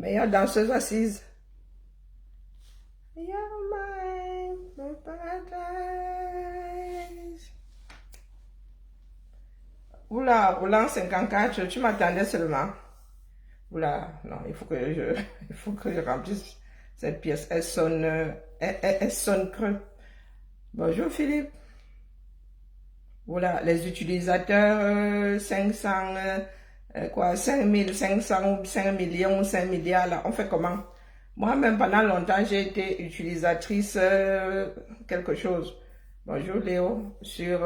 Meilleure danseuse assise. You're my paradise. Oula, roulant 54, tu m'attendais seulement. Oula, non, il faut que je remplisse cette pièce. Elle sonne creux. Bonjour Philippe. Voilà, les utilisateurs 500, 5500 ou 5 millions, 5 milliards, là, on fait comment? Moi-même, pendant longtemps, j'ai été utilisatrice quelque chose. Bonjour Léo, sur...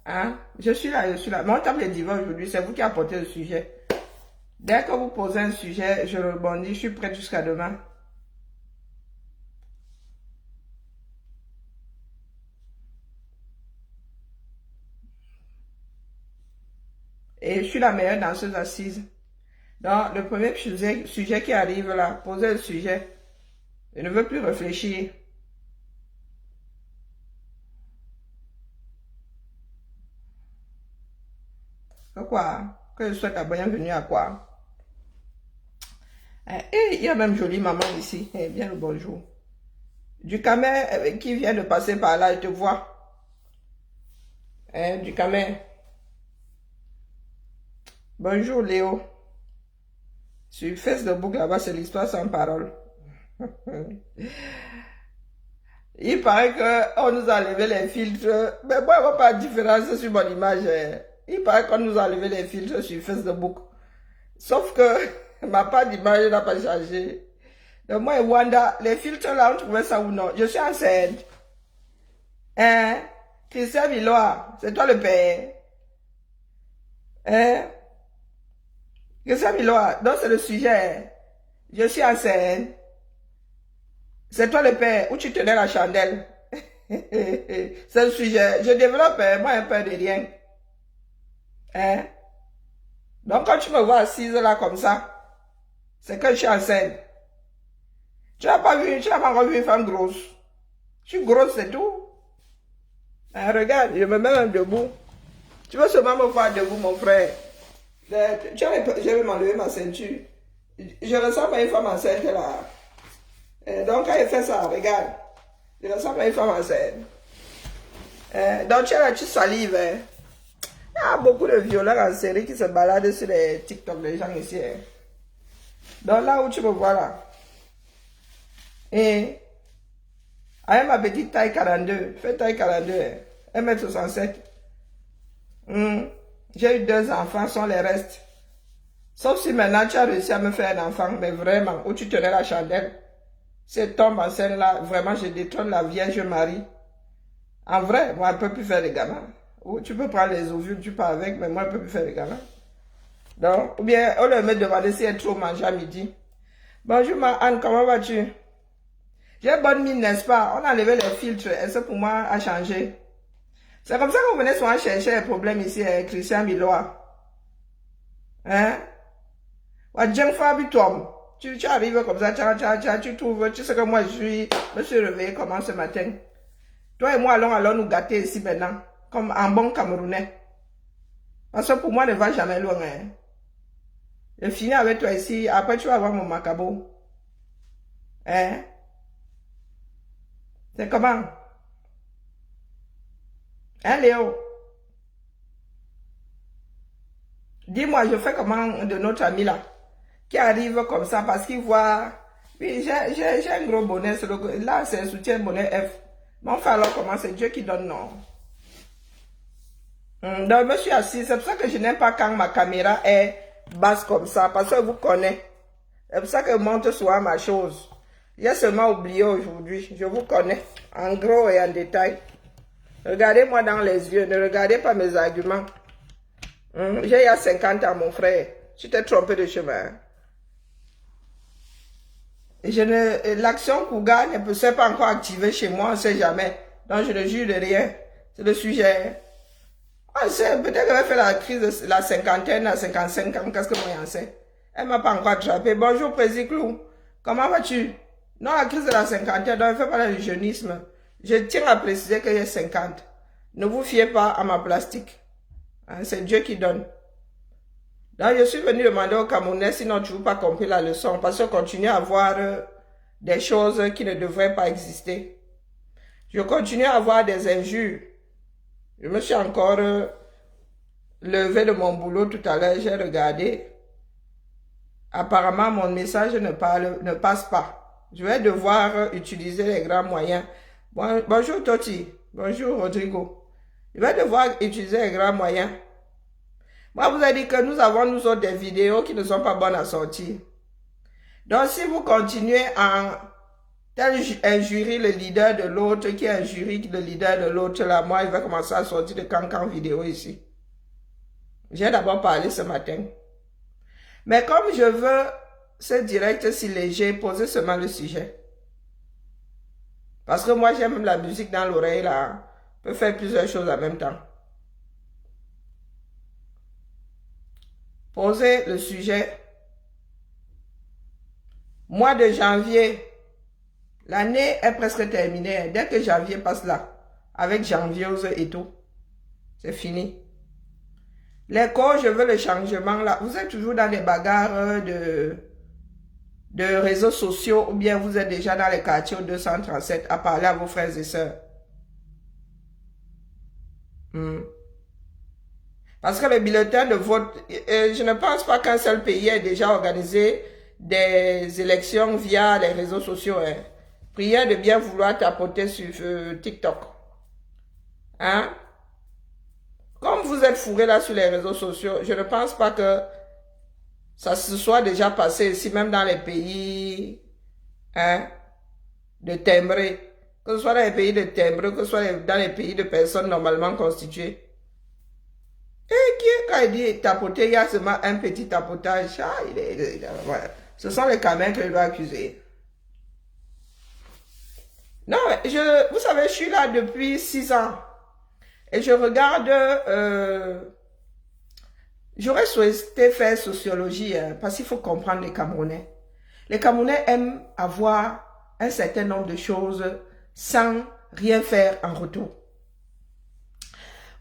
hein? Je suis là. Mon table est divin aujourd'hui, c'est vous qui apportez le sujet. Dès que vous posez un sujet, je rebondis, je suis prête jusqu'à demain. Et je suis la meilleure danseuse assise. Donc, le premier sujet qui arrive là, posez le sujet. Je ne veux plus réfléchir. Quoi? Que je souhaite la bienvenue à quoi? Et il y a même jolie maman ici. Eh bien le bonjour. Du Camer qui vient de passer par là, je te vois. Du Camer. Bonjour Léo. Sur Facebook là-bas, c'est l'histoire sans parole. Il paraît qu'on nous a enlevé les filtres. Mais moi, je ne vois pas de différence sur mon image. Il paraît qu'on nous a enlevé les filtres sur Facebook. Sauf que ma part d'image n'a pas changé. Donc moi et Wanda, les filtres là, on trouvait ça ou non? Je suis enceinte. Hein? Christian Villois, c'est toi le père. Hein? Christian Villois, donc c'est le sujet. Je suis enceinte. C'est toi le père, où tu tenais la chandelle. C'est le sujet. Je développe, moi, un peu de rien. Hein? Donc, quand tu me vois assise là comme ça, c'est que je suis enceinte. Tu n'as pas encore vu une femme grosse. Je suis grosse, c'est tout. Hein, regarde, je me mets même debout. Tu veux seulement me voir debout, mon frère. Je vais m'enlever ma ceinture. Je ressemble à une femme enceinte là. Donc, quand elle fait ça, regarde. Je ressemble à une femme enceinte. Donc, tu es là, tu salives. Hein. Il y a beaucoup de violeurs en série qui se baladent sur les TikTok des gens ici. Hein. Donc, là où tu me vois là. Et avec ma petite taille 42, fais taille 42, 1m67. J'ai eu 2 enfants, sont les restes. Sauf si maintenant tu as réussi à me faire un enfant, mais vraiment, où tu tenais la chandelle. Si elle tombe enceinte là, vraiment je détrône la Vierge Marie. En vrai, moi je ne peux plus faire des gamins. Ou tu peux prendre les ovules, tu pars avec, mais moi je ne peux plus faire des gamins. Donc, ou bien on leur me demander si elle est trop mangée à midi. Bonjour ma Anne, comment vas-tu? J'ai bonne mine, n'est-ce pas? On a enlevé les filtres, et ça pour moi a changé. C'est comme ça qu'on venait souvent chercher les problèmes ici avec Christian Millois. Hein? Tu arrives comme ça, tu trouves, tu sais que moi me suis réveillé comment ce matin. Toi et moi allons nous gâter ici maintenant, comme un bon Camerounais. Parce que pour moi, ne va jamais loin. Hein? Je finis avec toi ici, après tu vas voir mon macabo. Hein? C'est comment? Hein, Léo? Dis-moi, je fais comment de notre ami là, qui arrive comme ça parce qu'il voit... Oui, j'ai un gros bonnet, là c'est un soutien bonnet F. Mais enfin alors comment c'est Dieu qui donne, non? Donc je me suis assis, c'est pour ça que je n'aime pas quand ma caméra est basse comme ça, parce que vous connaissez. C'est pour ça que je montre souvent ma chose. J'ai seulement oublié aujourd'hui, je vous connais, en gros et en détail. Regardez-moi dans les yeux, ne regardez pas mes arguments. J'ai il y a 50 ans, mon frère. Tu t'es trompé de chemin. L'action Kouga ne peut pas encore activer chez moi, on ne sait jamais. Donc je ne jure de rien. C'est le sujet. On sait, peut-être qu'elle va faire la crise de la cinquantaine à 55 ans, qu'est-ce que moi j'en sais. Elle ne m'a pas encore attrapé. Bonjour, Président Clou. Comment vas-tu? Non, la crise de la cinquantaine, donc elle ne fait pas du jeunisme. Je tiens à préciser que j'ai 50. Ne vous fiez pas à ma plastique. Hein, c'est Dieu qui donne. Donc, je suis venu demander aux Camerounais s'ils n'ont toujours pas compris la leçon, parce qu'on continue à voir des choses qui ne devraient pas exister. Je continue à avoir des injures. Je me suis encore levé de mon boulot tout à l'heure, j'ai regardé. Apparemment, mon message ne passe pas. Je vais devoir utiliser les grands moyens. Bonjour Toti, bonjour Rodrigo. Je vais devoir utiliser les grands moyens. Moi, vous avez dit que nous avons, nous autres, des vidéos qui ne sont pas bonnes à sortir. Donc, si vous continuez à injurer le leader de l'autre, qui injurie le leader de l'autre, là, moi, il va commencer à sortir de cancan vidéo ici. J'ai d'abord parlé ce matin. Mais comme je veux ce direct si léger, poser seulement le sujet. Parce que moi, j'aime la musique dans l'oreille, là. Je peux faire plusieurs choses en même temps. Poser le sujet. Mois de janvier. L'année est presque terminée. Dès que janvier passe là, avec janviose et tout, c'est fini. L'école, je veux le changement là. Vous êtes toujours dans les bagarres de réseaux sociaux ou bien vous êtes déjà dans les quartiers 237 à parler à vos frères et sœurs. Parce que le bulletin de vote, je ne pense pas qu'un seul pays ait déjà organisé des élections via les réseaux sociaux. Hein. Prière de bien vouloir tapoter sur TikTok. Hein? Comme vous êtes fourrés là sur les réseaux sociaux, je ne pense pas que ça se soit déjà passé ici, même dans les pays hein, de timbrés. Que ce soit dans les pays de timbrés, que ce soit dans les pays de personnes normalement constituées. Et quand il dit tapoter, il y a seulement un petit tapotage. Ah, voilà. Ce sont les camins que je dois accuser. Non, vous savez, je suis là depuis 6 ans. Et je regarde, j'aurais souhaité faire sociologie, hein, parce qu'il faut comprendre les Camerounais. Les Camerounais aiment avoir un certain nombre de choses sans rien faire en retour.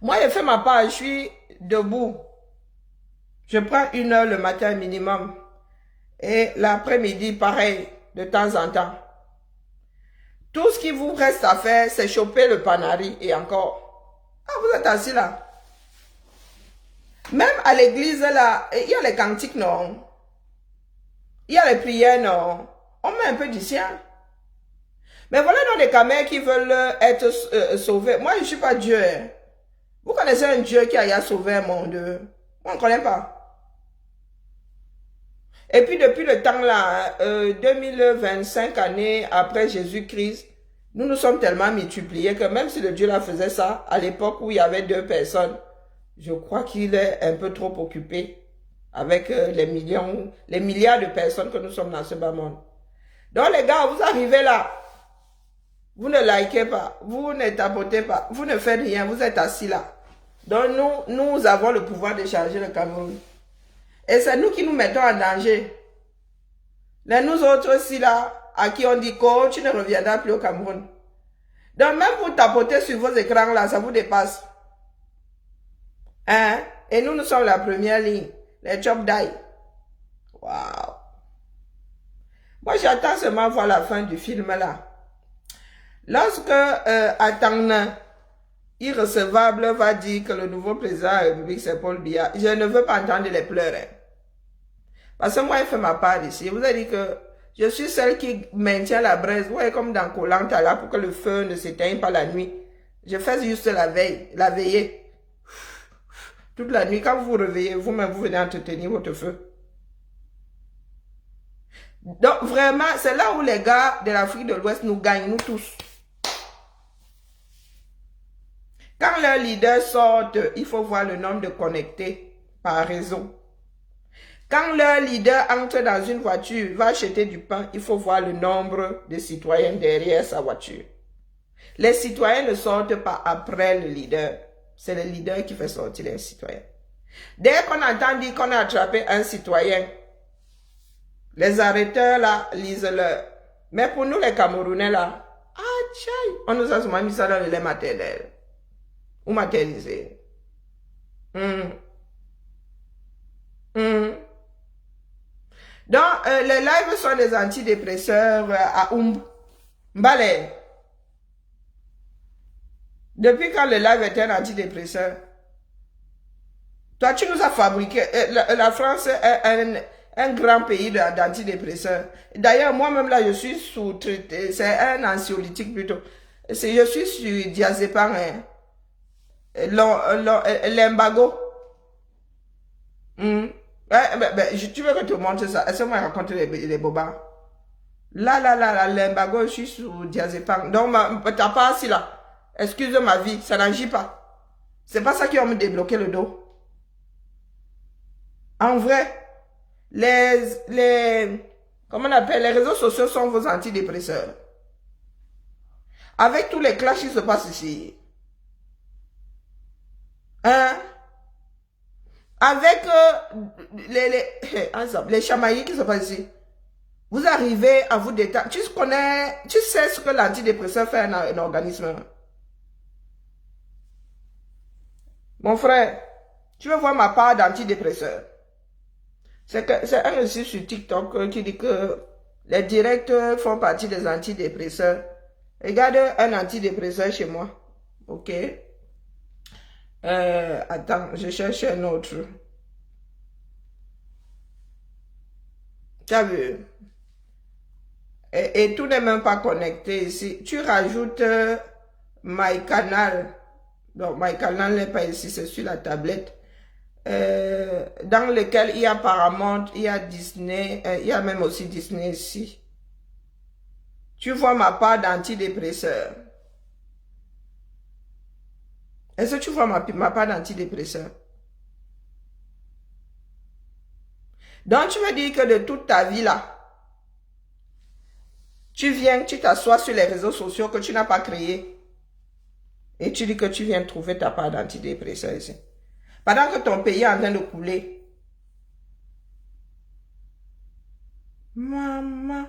Moi, j'ai fait ma part, je suis debout. Je prends 1 heure le matin minimum. Et l'après-midi, pareil, de temps en temps. Tout ce qui vous reste à faire, c'est choper le panari et encore. Ah, vous êtes assis là. Même à l'église, là, il y a les cantiques, non? Il y a les prières, non? On met un peu du sien. Mais voilà dans les camins qui veulent être sauvés. Moi, je ne suis pas Dieu. Hein. Vous connaissez un Dieu qui a sauvé un monde? Moi, on ne connaît pas. Et puis, depuis le temps là, 2025 années après Jésus-Christ, nous nous sommes tellement multipliés que même si le Dieu là faisait ça, à l'époque où il y avait 2 personnes, je crois qu'il est un peu trop occupé avec les milliards de personnes que nous sommes dans ce bas monde. Donc les gars, vous arrivez là, vous ne likez pas, vous ne tapotez pas, vous ne faites rien, vous êtes assis là. Donc nous avons le pouvoir de changer le Cameroun. Et c'est nous qui nous mettons en danger. Les nous autres aussi là, à qui on dit que tu ne reviendras plus au Cameroun. Donc même pour tapoter sur vos écrans là, ça vous dépasse. Hein? Et nous sommes la première ligne. Les chop die. Waouh. Moi j'attends seulement voir la fin du film là. Lorsque Atangna, irrecevable, va dire que le nouveau président de la République c'est Paul Biya, je ne veux pas entendre les pleurer. Parce que moi, je fais ma part ici. Vous avez dit que je suis celle qui maintient la braise. Vous voyez, comme dans Koh-Lanta, là, pour que le feu ne s'éteigne pas la nuit. Je fais juste la veillée. Toute la nuit, quand vous vous réveillez, vous-même, vous venez entretenir votre feu. Donc, vraiment, c'est là où les gars de l'Afrique de l'Ouest nous gagnent, nous tous. Quand leurs leaders sortent, il faut voir le nombre de connectés par réseau. Quand leur leader entre dans une voiture, va acheter du pain, il faut voir le nombre de citoyens derrière sa voiture. Les citoyens ne sortent pas après le leader. C'est le leader qui fait sortir les citoyens. Dès qu'on entend dire qu'on a attrapé un citoyen, les arrêteurs là, lisent-le. Mais pour nous les Camerounais là, on nous a souvent mis ça dans le lait maternel. Ou maternisé. les lives sont des antidépresseurs à Mbale. Depuis quand le live est un antidépresseur? Toi, tu nous as fabriqué. La France est un grand pays d'antidépresseurs. D'ailleurs, moi-même, là, je suis sous-traité. C'est un anxiolytique plutôt. Je suis sur diazépam, hein. L'embago. Tu veux que je te montre ça? Est-ce que moi raconter les bobas? Là, l'embago, je suis sous diazépam. Donc, t'as pas assis là. Excuse ma vie, ça n'agit pas. C'est pas ça qui va me débloquer le dos. En vrai, comment on appelle, les réseaux sociaux sont vos antidépresseurs. Avec tous les clashs qui se passent ici. Hein? Avec les chamailleries qui se passent ici. Vous arrivez à vous détendre. Tu sais ce que l'antidépresseur fait à un organisme. Mon frère, tu veux voir ma part d'antidépresseur? C'est un aussi sur TikTok qui dit que les directs font partie des antidépresseurs. Regarde un antidépresseur chez moi. Ok. Attends, je cherche un autre. Tu as vu? Et tout n'est même pas connecté ici. Tu rajoutes MyCanal. Donc, MyCanal n'est pas ici, c'est sur la tablette. Dans lequel il y a Paramount, il y a Disney, il y a même aussi Disney ici. Tu vois ma part d'antidépresseur. Est-ce que tu vois ma part d'antidépresseur? Donc, tu me dis que de toute ta vie là, tu viens, tu t'assois sur les réseaux sociaux que tu n'as pas créés. Et tu dis que tu viens trouver ta part d'antidépresseur ici. Pendant que ton pays est en train de couler. Maman.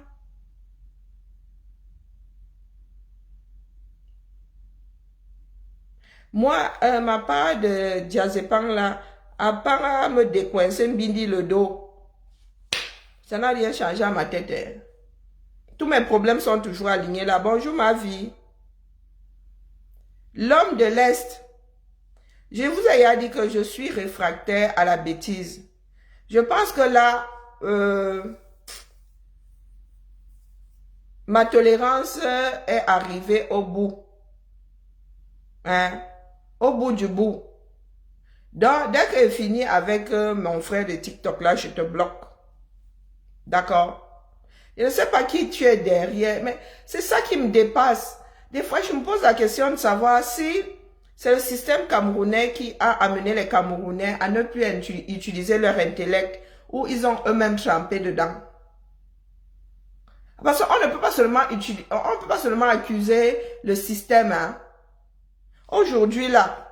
Moi, ma part de diazépam là, à part me décoincer, me bindi le dos, ça n'a rien changé à ma tête. Hein. Tous mes problèmes sont toujours alignés là. Bonjour ma vie. L'homme de l'Est. Je vous ai dit que je suis réfractaire à la bêtise. Je pense que là, ma tolérance est arrivée au bout. Hein? Au bout du bout. Donc, dès que je finis avec mon frère de TikTok, là, je te bloque. D'accord? Je ne sais pas qui tu es derrière, mais c'est ça qui me dépasse. Des fois, je me pose la question de savoir si c'est le système camerounais qui a amené les Camerounais à ne plus utiliser leur intellect ou ils ont eux-mêmes trempé dedans. Parce qu'on ne peut pas seulement accuser le système. Hein. Aujourd'hui, là,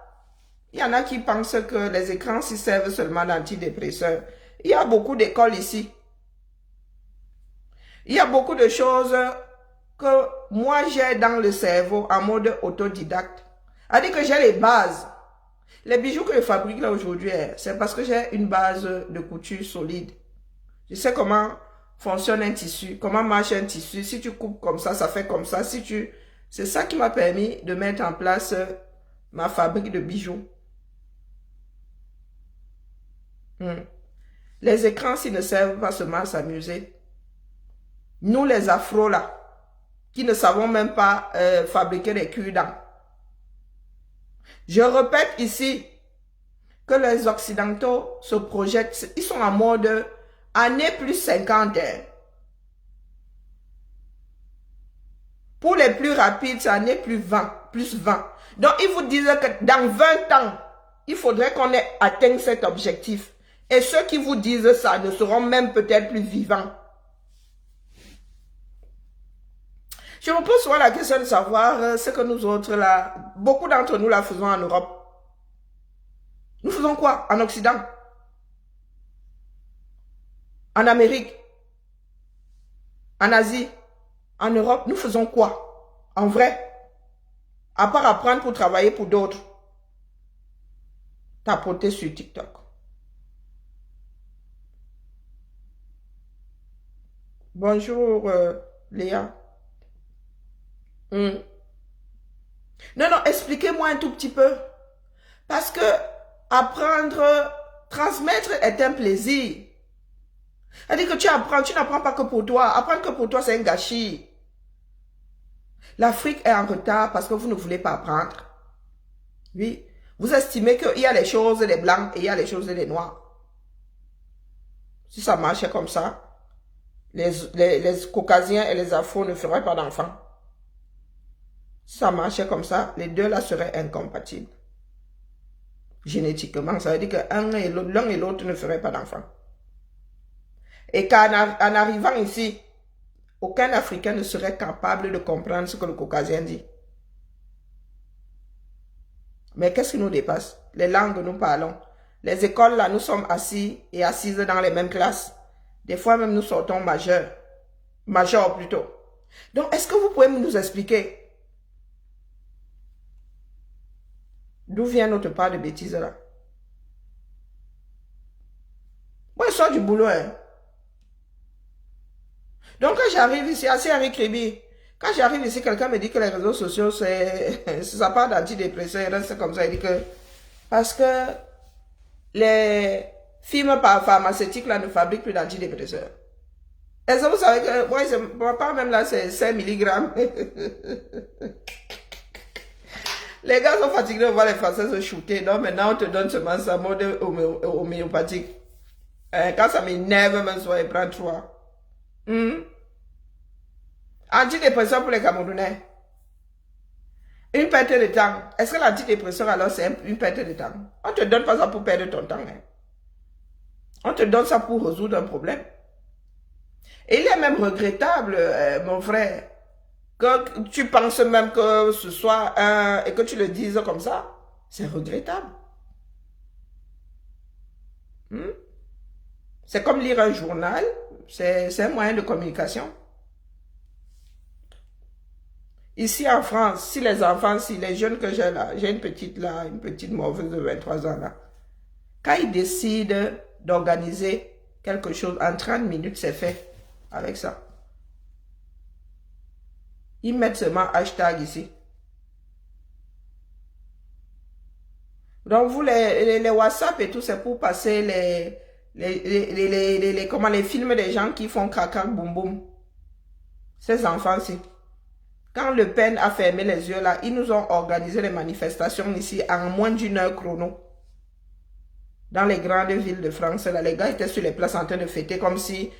il y en a qui pensent que les écrans s'y servent seulement d'antidépresseurs. Il y a beaucoup d'écoles ici. Il y a beaucoup de choses que moi j'ai dans le cerveau en mode autodidacte. C'est-à-dire que j'ai les bases. Les bijoux que je fabrique là aujourd'hui, c'est parce que j'ai une base de couture solide. Je sais comment fonctionne un tissu, comment marche un tissu. Si tu coupes comme ça fait comme ça. C'est ça qui m'a permis de mettre en place ma fabrique de bijoux. Les écrans, s'ils ne servent pas seulement à s'amuser. Nous, les afros là, qui ne savons même pas fabriquer des cure-dents. Je répète ici que les Occidentaux se projettent, ils sont en mode année plus 50. Pour les plus rapides, c'est année plus 20, plus 20. Donc, ils vous disent que dans 20 ans, il faudrait qu'on ait atteint cet objectif. Et ceux qui vous disent ça ne seront même peut-être plus vivants. Je me pose souvent la question de savoir ce que nous autres là, beaucoup d'entre nous là faisons en Europe. Nous faisons quoi en Occident? En Amérique? En Asie? En Europe? Nous faisons quoi? En vrai? À part apprendre pour travailler pour d'autres. Tapoter sur TikTok. Bonjour, Léa. Hmm. Non, non, expliquez-moi un tout petit peu. Parce que apprendre, transmettre est un plaisir. C'est-à-dire que tu apprends, tu n'apprends pas que pour toi. Apprendre que pour toi, c'est un gâchis. L'Afrique est en retard parce que vous ne voulez pas apprendre. Oui. Vous estimez qu'il y a les choses des blancs et il y a les choses des noirs. Si ça marchait comme ça, les caucasiens et les afros ne feraient pas d'enfants. Si ça marchait comme ça, les deux là seraient incompatibles. Génétiquement, ça veut dire que l'un et l'autre ne feraient pas d'enfants. Et qu'en arrivant ici, aucun Africain ne serait capable de comprendre ce que le caucasien dit. Mais qu'est-ce qui nous dépasse? Les langues, nous parlons. Les écoles, là, nous sommes assis et assises dans les mêmes classes. Des fois même, nous sortons majeurs. Majors plutôt. Donc, est-ce que vous pouvez nous expliquer d'où vient notre part de bêtises là? Moi, je sors du boulot, hein. Donc, quand j'arrive ici, assez avec Kribi, quand j'arrive ici, quelqu'un me dit que les réseaux sociaux, ça part d'antidépresseurs, il reste comme ça, il dit que, parce que les firmes pharmaceutiques là ne fabriquent plus d'antidépresseurs. Est-ce que vous savez que, moi, mon part même là, c'est 5 mg. Les gars sont fatigués de voir les Français se shooter. Donc maintenant, on te donne seulement ça, mode homéopathique. Quand ça m'énerve, même soit, il prend 3. Antidépresseur pour les Camerounais. Une perte de temps. Est-ce que l'antidépresseur, alors, c'est une perte de temps? On ne te donne pas ça pour perdre ton temps. Hein. On te donne ça pour résoudre un problème. Et il est même regrettable, mon frère, que tu penses même que ce soit un... et que tu le dises comme ça. C'est regrettable. C'est comme lire un journal. C'est un moyen de communication. Ici en France, si les enfants, si les jeunes que j'ai là, j'ai une petite morveuse de 23 ans là, quand ils décident d'organiser quelque chose, en 30 minutes, c'est fait avec ça. Ils mettent seulement hashtag ici. Donc, vous, les WhatsApp et tout, c'est pour passer les films des gens qui font caca, boum boum. Ces enfants-ci. Quand Le Pen a fermé les yeux là, ils nous ont organisé les manifestations ici en moins d'une heure chrono. Dans les grandes villes de France, là, les gars étaient sur les places en train de fêter comme si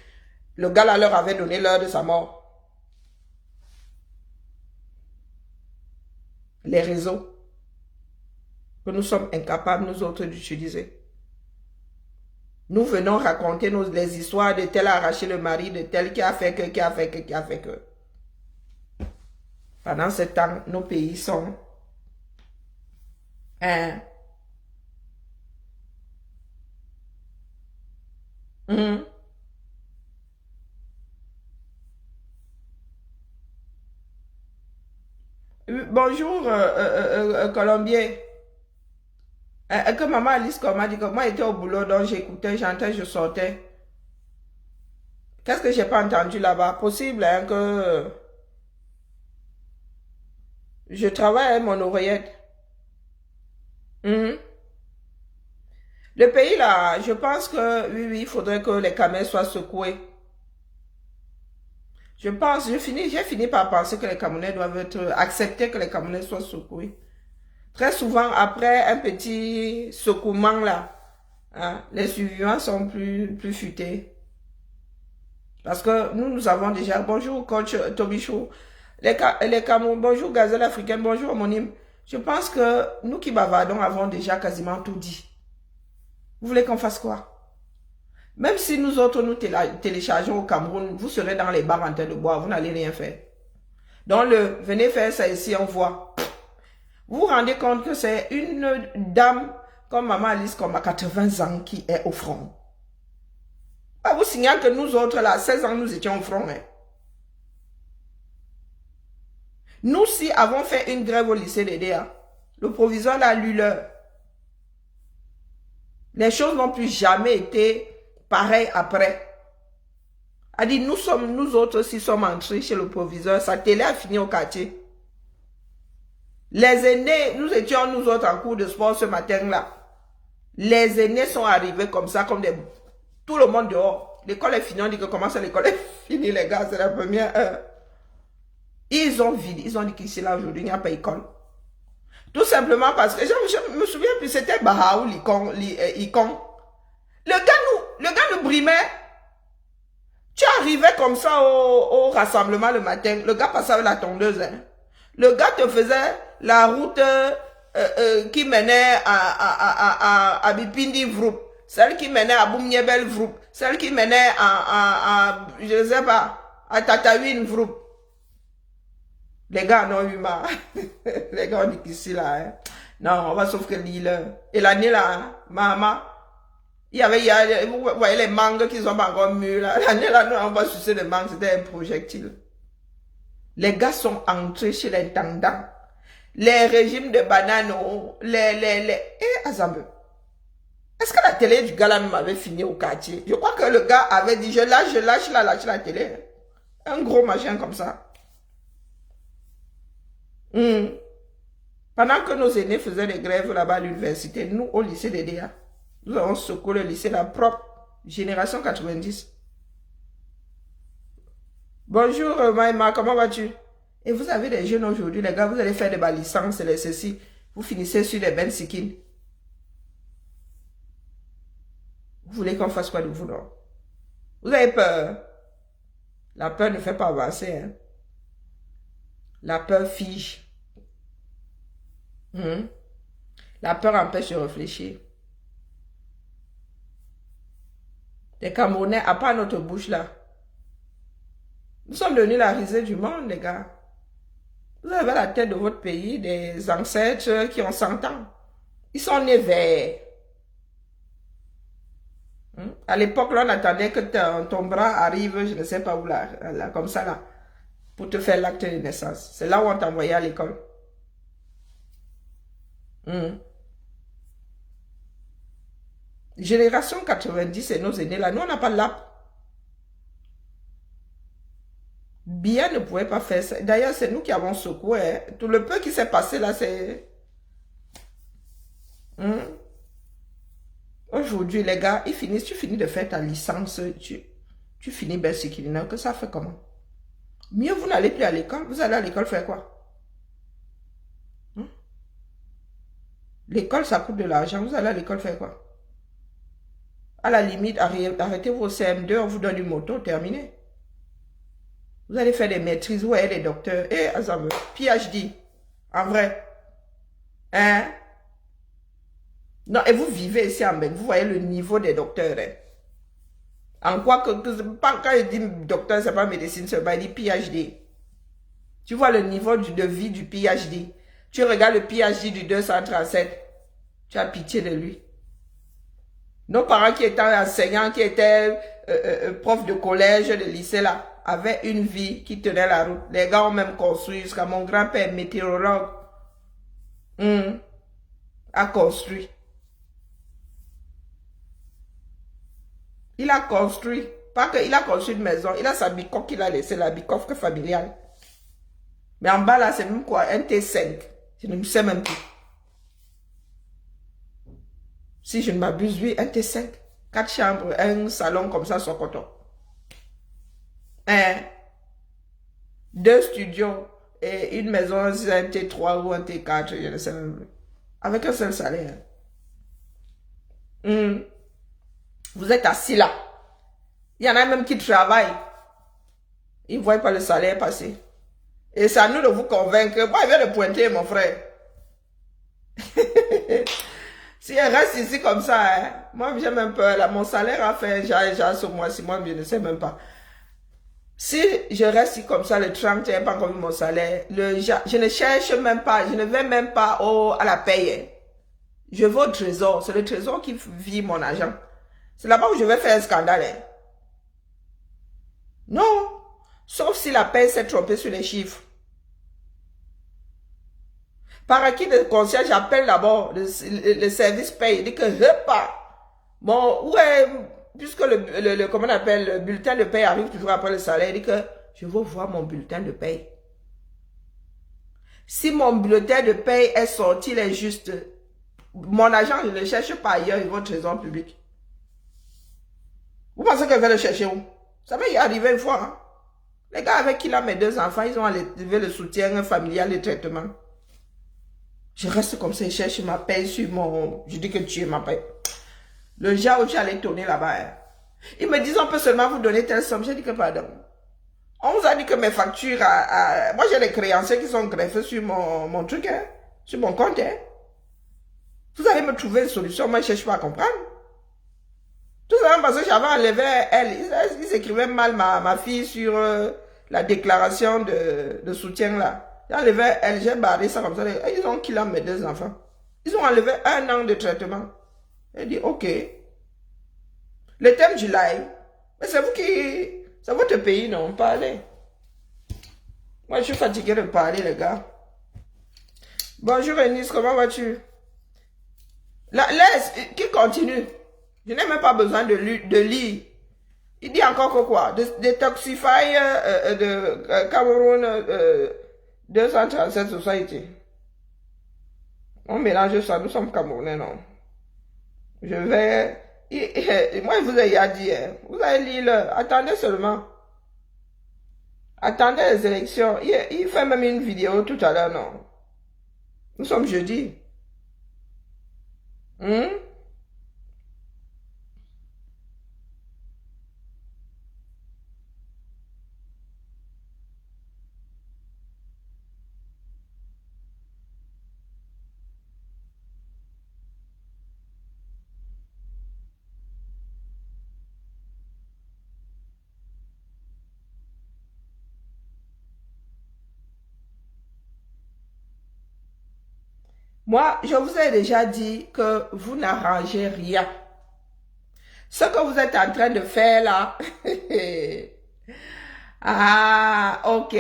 le gars là leur avait donné l'heure de sa mort. Les réseaux que nous sommes incapables, nous autres, d'utiliser. Nous venons raconter les histoires de tel a arraché le mari, de tel qui a fait que, qui a fait que, qui a fait que. Pendant ce temps, nos pays sont un. Bonjour, Colombier. Que maman Alice m'a dit que moi j'étais au boulot, donc j'écoutais, j'entendais, je sortais. Qu'est-ce que j'ai pas entendu là-bas? Possible hein, que je travaille avec mon oreillette. Mhm. Le pays là, je pense que oui, oui, il faudrait que les Camerounais soient secoués. Je pense, j'ai fini par penser que les Camerounais doivent accepter que les Camerounais soient secoués. Très souvent, après un petit secouement là, hein, les suivants sont plus futés. Parce que nous avons déjà, bonjour coach Tobichou, les Camerounais, bonjour gazelle africaine, bonjour homonyme. Je pense que nous qui bavardons avons déjà quasiment tout dit. Vous voulez qu'on fasse quoi? Même si nous autres nous téléchargeons au Cameroun, vous serez dans les bars en train de boire, vous n'allez rien faire. Donc venez faire ça ici, on voit. Vous vous rendez compte que c'est une dame comme Maman Alice, comme à 80 ans, qui est au front. Vous signale que nous autres, là, à 16 ans, nous étions au front. Hein. Nous, si avons fait une grève au lycée d'EDA, le proviseur a lu l'heure. Les choses n'ont plus jamais été pareilles après. A dit, nous autres aussi sommes entrés chez le proviseur. Sa télé a fini au quartier. Les aînés, nous étions nous autres en cours de sport ce matin-là. Les aînés sont arrivés comme ça, comme des... Tout le monde dehors. L'école est finie, on dit que comment ça l'école est finie, les gars, c'est la première heure. Ils ont vidé, ils ont dit qu'ici là aujourd'hui, il n'y a pas d'école. Tout simplement parce que, je me souviens plus, c'était Bahaou, Icon. Le gars nous brimait. Tu arrivais comme ça au rassemblement le matin, le gars passait avec la tondeuse. Hein. Le gars te faisait la route qui menait à Bipindi Vroup, celle qui menait à Boumniebel Vroup, celle qui menait je ne sais pas, à Tatawin Vroup. Les gars n'ont eu marre. Les gars ont dit qu'ici là, hein. Non, on va s'offrir l'île. Et l'année là, hein, maman, vous voyez les mangues qui sont pas encore mûres là. L'année là, nous on va sucer les mangues, c'était un projectile. Les gars sont entrés chez l'intendant. Les régimes de bananes, Azambe. Est-ce que la télé du gars là même avait fini au quartier? Je crois que le gars avait dit, je lâche la télé. Un gros machin comme ça. Pendant que nos aînés faisaient des grèves là-bas à l'université, nous, au lycée d'EDA, nous avons secoué le lycée, la propre génération 90. Bonjour Maïma, comment vas-tu? Et vous avez des jeunes aujourd'hui, les gars, vous allez faire des licences, les ceci. Vous finissez sur des Ben Sikin. Vous voulez qu'on fasse quoi de vous, non? Vous avez peur. La peur ne fait pas avancer. Hein? La peur fige. La peur empêche de réfléchir. Les Camerounais, à part notre bouche là, nous sommes devenus la risée du monde, les gars. Vous avez la tête de votre pays, des ancêtres qui ont 100 ans. Ils sont nés verts. À l'époque, là, on attendait que ton bras arrive, je ne sais pas où, là, comme ça, là, pour te faire l'acte de naissance. C'est là où on t'envoyait à l'école. Génération 90 et nos aînés, là, nous, on n'a pas l'app. Bien ne pouvait pas faire ça. D'ailleurs, c'est nous qui avons secoué. Hein. Tout le peu qui s'est passé là, c'est... Aujourd'hui, les gars, tu finis de faire ta licence, tu finis Bersikilina, que ça fait comment? Mieux, vous n'allez plus à l'école. Vous allez à l'école faire quoi? L'école, ça coûte de l'argent. Vous allez à l'école faire quoi? À la limite, arrêtez vos CM2, on vous donne une moto, terminé. Vous allez faire des maîtrises, vous voyez les docteurs. Eh, Azam, PhD, en vrai. Hein? Non, et vous vivez ici en Belgique, vous voyez le niveau des docteurs. Hein? En quoi que quand je dis docteur, c'est pas médecine, c'est pas dit PhD. Tu vois le niveau de vie du PhD. Tu regardes le PhD du 237. Tu as pitié de lui. Nos parents qui étaient enseignants, qui étaient profs de collège, de lycée là, avaient une vie qui tenait la route. Les gars ont même construit, jusqu'à mon grand-père météorologue a construit. Il a construit, pas qu'il a construit une maison, il a sa bicoque qu'il a laissé, la bicoque familiale. Mais en bas là, c'est même quoi, un T5. Je ne sais même plus. Si je ne m'abuse, oui, un T5. 4 chambres, un salon comme ça, sur coton. 2 studios et une maison, un T3 ou un T4, je ne sais même plus. Avec un seul salaire. Vous êtes assis là. Il y en a même qui travaillent. Ils ne voient pas le salaire passer. Et c'est à nous de vous convaincre. Moi, je viens de pointer, mon frère. Si elle reste ici comme ça, hein, moi, j'ai même peur. Là, mon salaire a fait, j'ai ce mois-ci, moi, je ne sais même pas. Si je reste ici comme ça, le 30, je n'ai pas encore vu mon salaire. Je ne cherche même pas, je ne vais même pas à la paye. Hein. Je vais au trésor. C'est le trésor qui vit mon argent. C'est là-bas où je vais faire un scandale. Hein. Non. Sauf si la paie s'est trompée sur les chiffres. Par acquis de conscience, j'appelle d'abord le service paye. Il dit que pas. Bon, ouais, puisque comment on appelle, le bulletin de paie arrive toujours après le salaire, il dit que je veux voir mon bulletin de paie. Si mon bulletin de paie est sorti, il est juste. Mon argent, je ne le cherche pas ailleurs, il va au trésor public. Vous pensez qu'elle va le chercher où? Ça m'est arrivé une fois. Hein? Les gars avec qui il a mes 2 enfants, ils ont enlevé le soutien familial et traitement. Je reste comme ça, je cherche ma paie sur mon... Je dis que tu es ma paie. Le jour où j'allais tourner là-bas, hein, ils me disent on peut seulement vous donner telle somme. J'ai dit que pardon. On vous a dit que mes factures, moi j'ai des créanciers qui sont greffés sur mon truc, hein, sur mon compte. Hein. Vous allez me trouver une solution, moi je ne cherche pas à comprendre. Tout ça parce que j'avais enlevé elle. Ils écrivaient mal ma fille sur la déclaration de soutien là. J'ai enlevé elle, j'ai barré ça comme ça. Ils ont killé mes 2 enfants. Ils ont enlevé 1 an de traitement. J'ai dit ok. Le thème du live, mais c'est vous qui... C'est votre pays, non? Parlez. Moi, je suis fatigué de parler, les gars. Bonjour, Eunice, comment vas-tu? Laisse, qui continue? Je n'ai même pas besoin de lire. Il dit encore que quoi? Detoxify de Cameroun 237 Society. On mélange ça, nous sommes Camerounais, non? Je vais... moi, je vous ai déjà dit, hein, vous allez lire, attendez seulement. Attendez les élections. Il fait même une vidéo tout à l'heure, non? Nous sommes jeudi. Moi, je vous ai déjà dit que vous n'arrangez rien. Ce que vous êtes en train de faire là, ah, ok.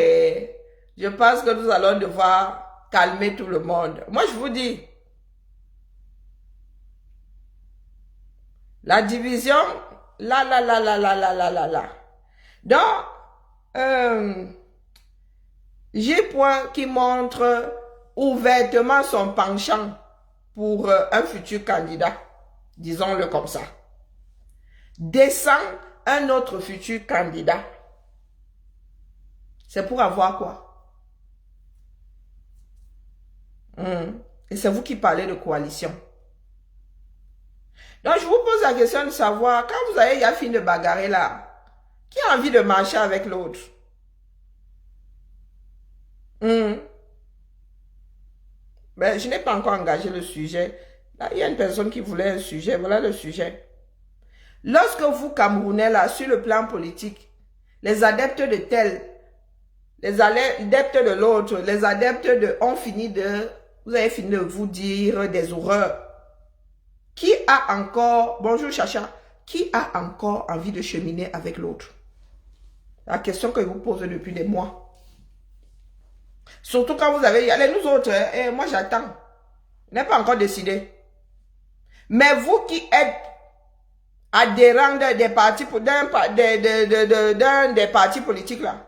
Je pense que nous allons devoir calmer tout le monde. Moi, je vous dis, la division, là. Donc, J. qui montre ouvertement son penchant pour un futur candidat, disons-le comme ça, descend un autre futur candidat. C'est pour avoir quoi? Et c'est vous qui parlez de coalition. Donc, je vous pose la question de savoir, quand vous avez fini de bagarrer là, qui a envie de marcher avec l'autre? Ben, je n'ai pas encore engagé le sujet. Là, il y a une personne qui voulait un sujet. Voilà le sujet. Lorsque vous, Camerounais, là, sur le plan politique, les adeptes de tel, les adeptes de l'autre, les adeptes de... Vous avez fini de vous dire des horreurs. Qui a encore... Bonjour, Chacha. Qui a encore envie de cheminer avec l'autre? La question que je vous pose depuis des mois. Surtout quand vous avez... Allez, nous autres, hein, moi j'attends. Je n'ai pas encore décidé. Mais vous qui êtes adhérents des partis, d'un des partis politiques là,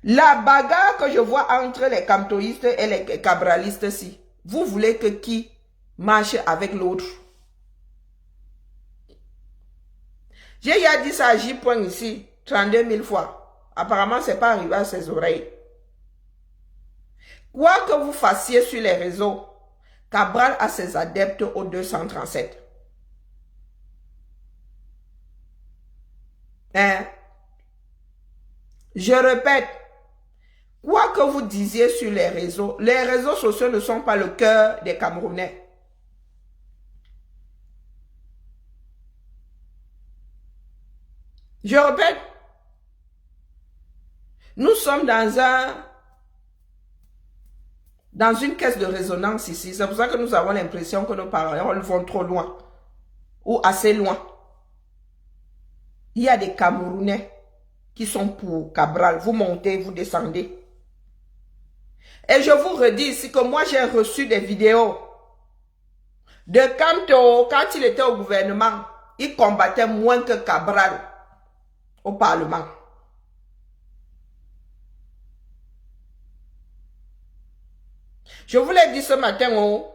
la bagarre que je vois entre les camtoïstes et les cabralistes ici, vous voulez que qui marche avec l'autre? J'ai déjà dit ça à J. ici, 32 000 fois. Apparemment, ce n'est pas arrivé à ses oreilles. Quoi que vous fassiez sur les réseaux, Cabral a ses adeptes au 237. Hein? Je répète, quoi que vous disiez sur les réseaux sociaux ne sont pas le cœur des Camerounais. Je répète, nous sommes dans une caisse de résonance ici. C'est pour ça que nous avons l'impression que nos paroles vont trop loin ou assez loin. Il y a des Camerounais qui sont pour Cabral. Vous montez, vous descendez. Et je vous redis ici que moi j'ai reçu des vidéos de Kanto quand il était au gouvernement. il combattait moins que Cabral au Parlement. Je vous l'ai dit ce matin, oh.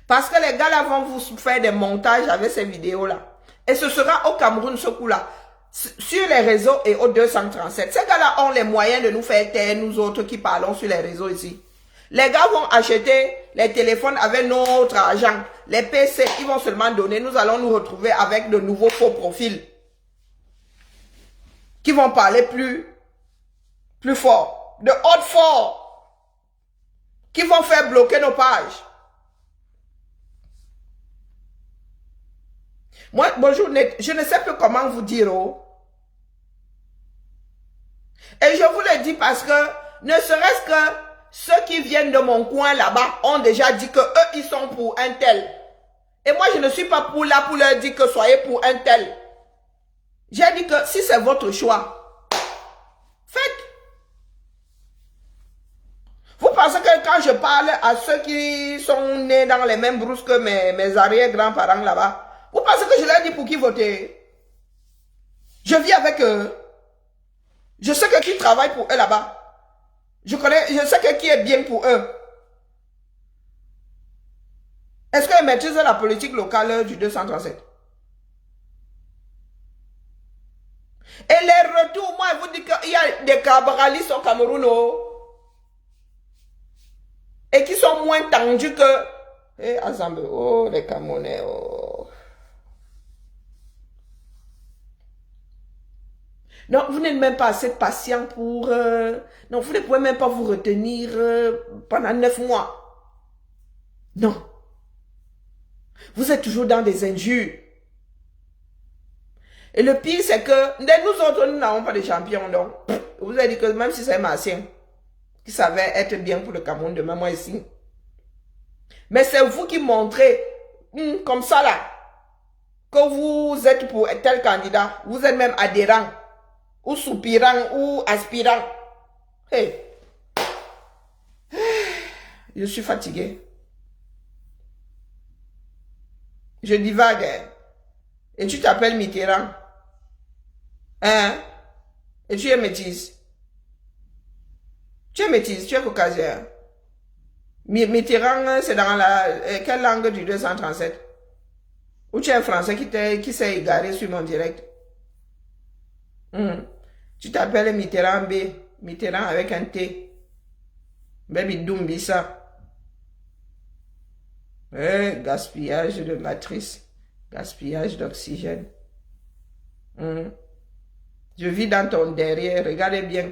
Parce que les gars là vont vous faire des montages avec ces vidéos-là. Et ce sera au Cameroun ce coup-là. Sur les réseaux et au 237. Ces gars-là ont les moyens de nous faire taire, nous autres qui parlons sur les réseaux ici. Les gars vont acheter les téléphones avec notre argent. Les PC, ils vont seulement donner. Nous allons nous retrouver avec de nouveaux faux profils. Qui vont parler plus fort. De haute fort. Qui vont faire bloquer nos pages. Moi, bonjour, je ne sais plus comment vous dire. Oh. Et je vous le dis parce que, ne serait-ce que ceux qui viennent de mon coin là-bas ont déjà dit que eux, ils sont pour un tel. Et moi, je ne suis pas là pour leur dire que soyez pour un tel. J'ai dit que si c'est votre choix, faites. Vous pensez que quand je parle à ceux qui sont nés dans les mêmes brousses que mes arrière-grands-parents là-bas, vous pensez que je leur dis pour qui voter? Je vis avec eux. Je sais que qui travaille pour eux là-bas. Je sais que qui est bien pour eux. Est-ce qu'ils maîtrisent la politique locale du 237? Et les retours, moi, je vous dis qu'il y a des cabralistes au Cameroun, oh, et qui sont moins tendus que... Eh, Azambe, oh, les Camerounais, oh. Non, vous n'êtes même pas assez patient pour... non, vous ne pouvez même pas vous retenir pendant 9 mois. Non. Vous êtes toujours dans des injures. Et le pire, c'est que nous autres, nous n'avons pas de champions. Donc, vous avez dit que même si c'est Martien, qui savait être bien pour le Cameroun demain, moi ici. Mais c'est vous qui montrez, comme ça là, que vous êtes pour tel candidat. Vous êtes même adhérent. Ou soupirant, ou aspirant. Hey. Je suis fatigué. Je divague. Et tu t'appelles Mitterrand. Hein? Et tu es métisse. Tu es métisse, tu es caucasien. Mitterrand, c'est dans quelle langue du 237? Ou tu es un Français qui s'est égaré sur mon direct? Tu t'appelles Mitterrand B. Mitterrand avec un T. Baby Doumbissa. Gaspillage de matrice. Gaspillage d'oxygène. Je vis dans ton derrière. Regardez bien.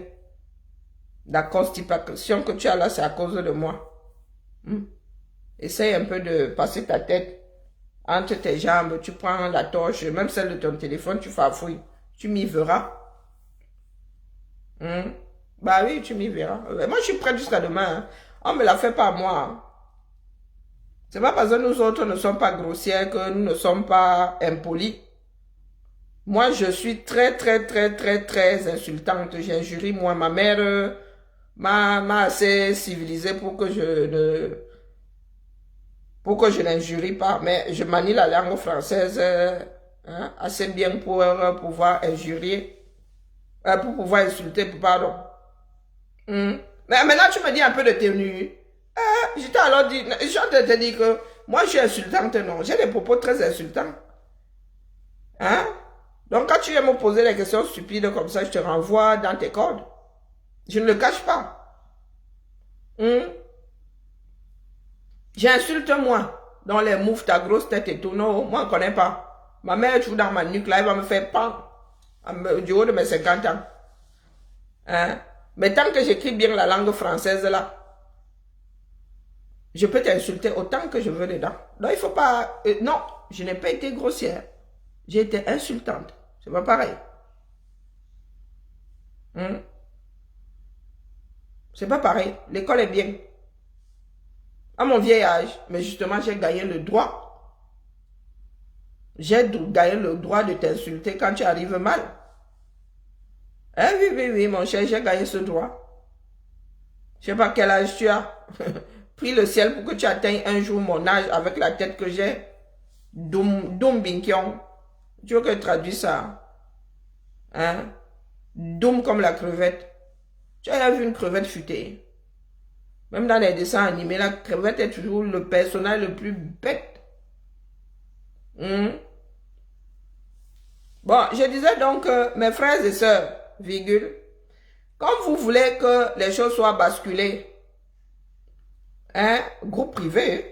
La constipation que tu as là, c'est à cause de moi. Essaye un peu de passer ta tête entre tes jambes. Tu prends la torche, même celle de ton téléphone, tu farfouilles. Tu m'y verras. Bah oui, tu m'y verras. Moi, je suis prête jusqu'à demain. Hein. On ne me la fait pas moi. Hein. C'est pas parce que nous autres ne sommes pas grossières que nous ne sommes pas impolis. Moi, je suis très insultante. J'injurie, moi, ma mère m'a assez civilisée pour que je n'injurie pas. Mais je manie la langue française assez bien pour pouvoir injurier. Pour pouvoir insulter, pardon. Mais maintenant, tu me dis un peu de tenue. Je t'ai alors dit, je te dis que moi, je suis insultante, non. J'ai des propos très insultants. Hein? Donc, quand tu viens me poser des questions stupides comme ça, je te renvoie dans tes cordes. Je ne le cache pas. J'insulte moi. Dans les moufs, ta grosse tête et tout. Non, moi, je ne connais pas. Ma mère joue dans ma nuque, là, elle va me faire pan. Du haut de mes 50 ans. Hein? Mais tant que j'écris bien la langue française là, je peux t'insulter autant que je veux dedans. Donc il faut pas... non, je n'ai pas été grossière. J'ai été insultante. C'est pas pareil. C'est pas pareil. L'école est bien. À mon vieil âge, mais justement, j'ai gagné le droit. J'ai gagné le droit de t'insulter quand tu arrives mal. Hein, oui, mon cher, j'ai gagné ce droit. Je sais pas quel âge tu as. Prie le ciel pour que tu atteignes un jour mon âge avec la tête que j'ai. Doum Binkion. Tu veux que je traduise ça? Hein? Doum comme la crevette. Tu as vu une crevette futée? Même dans les dessins animés, la crevette est toujours le personnage le plus bête. Bon, je disais donc, mes frères et sœurs, virgule, quand vous voulez que les choses soient basculées, hein, groupe privé,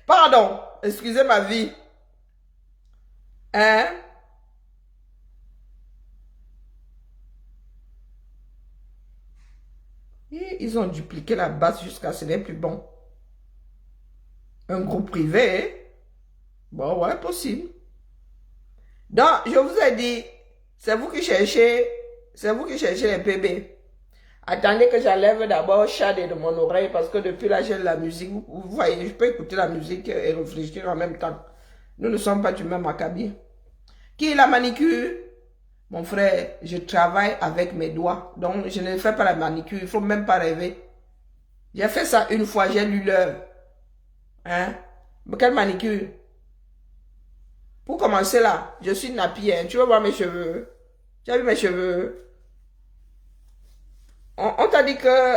pardon, excusez ma vie, hein, et ils ont dupliqué la base jusqu'à ce n'est plus bon. Un groupe privé, bon, ouais, possible. Donc, je vous ai dit, c'est vous qui cherchez les PB. Attendez que j'enlève d'abord Shade de mon oreille parce que depuis là, j'ai la musique. Vous voyez, je peux écouter la musique et réfléchir en même temps. Nous ne sommes pas du même acabit. Qui est la manicure? Mon frère, je travaille avec mes doigts. Donc, je ne fais pas la manicure. Il ne faut même pas rêver. J'ai fait ça une fois, j'ai lu l'heure. Hein? Mais quelle manicure? Pour commencer là, je suis nappie. Hein. Tu veux voir mes cheveux? Tu as vu mes cheveux? On t'a dit que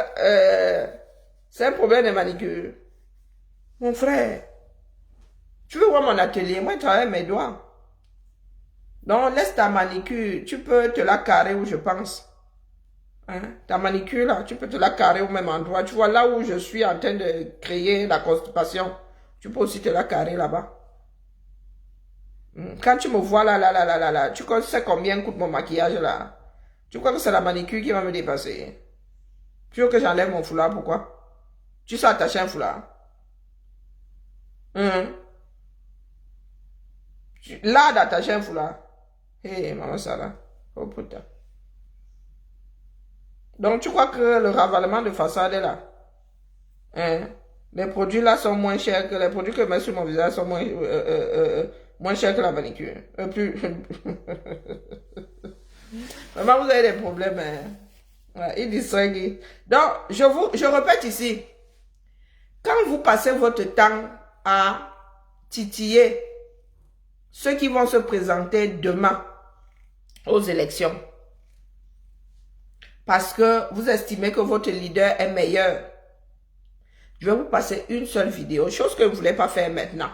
c'est un problème de manicure. Mon frère, tu veux voir mon atelier? Moi, je travaille avec mes doigts. Donc, laisse ta manicure. Tu peux te la carrer où je pense. Hein? Ta manicure, là, tu peux te la carrer au même endroit. Tu vois, là où je suis en train de créer la constipation, tu peux aussi te la carrer là-bas. Quand tu me vois là, tu sais combien coûte mon maquillage là? Tu crois que c'est la manicure qui va me dépasser? Tu veux que j'enlève mon foulard, pourquoi? Tu sais attacher un foulard? Là, d'attacher un foulard. Hé, maman, ça là. Oh putain. Donc, tu crois que le ravalement de façade est là? Hein? Les produits là sont moins chers que les produits que je mets sur mon visage sont moins chers que la manicure. Plus... Maman, vous avez des problèmes. Hein? Ouais, il distrague. Donc, je répète ici. Quand vous passez votre temps à titiller ceux qui vont se présenter demain aux élections, parce que vous estimez que votre leader est meilleur, je vais vous passer une seule vidéo, chose que vous ne voulez pas faire maintenant.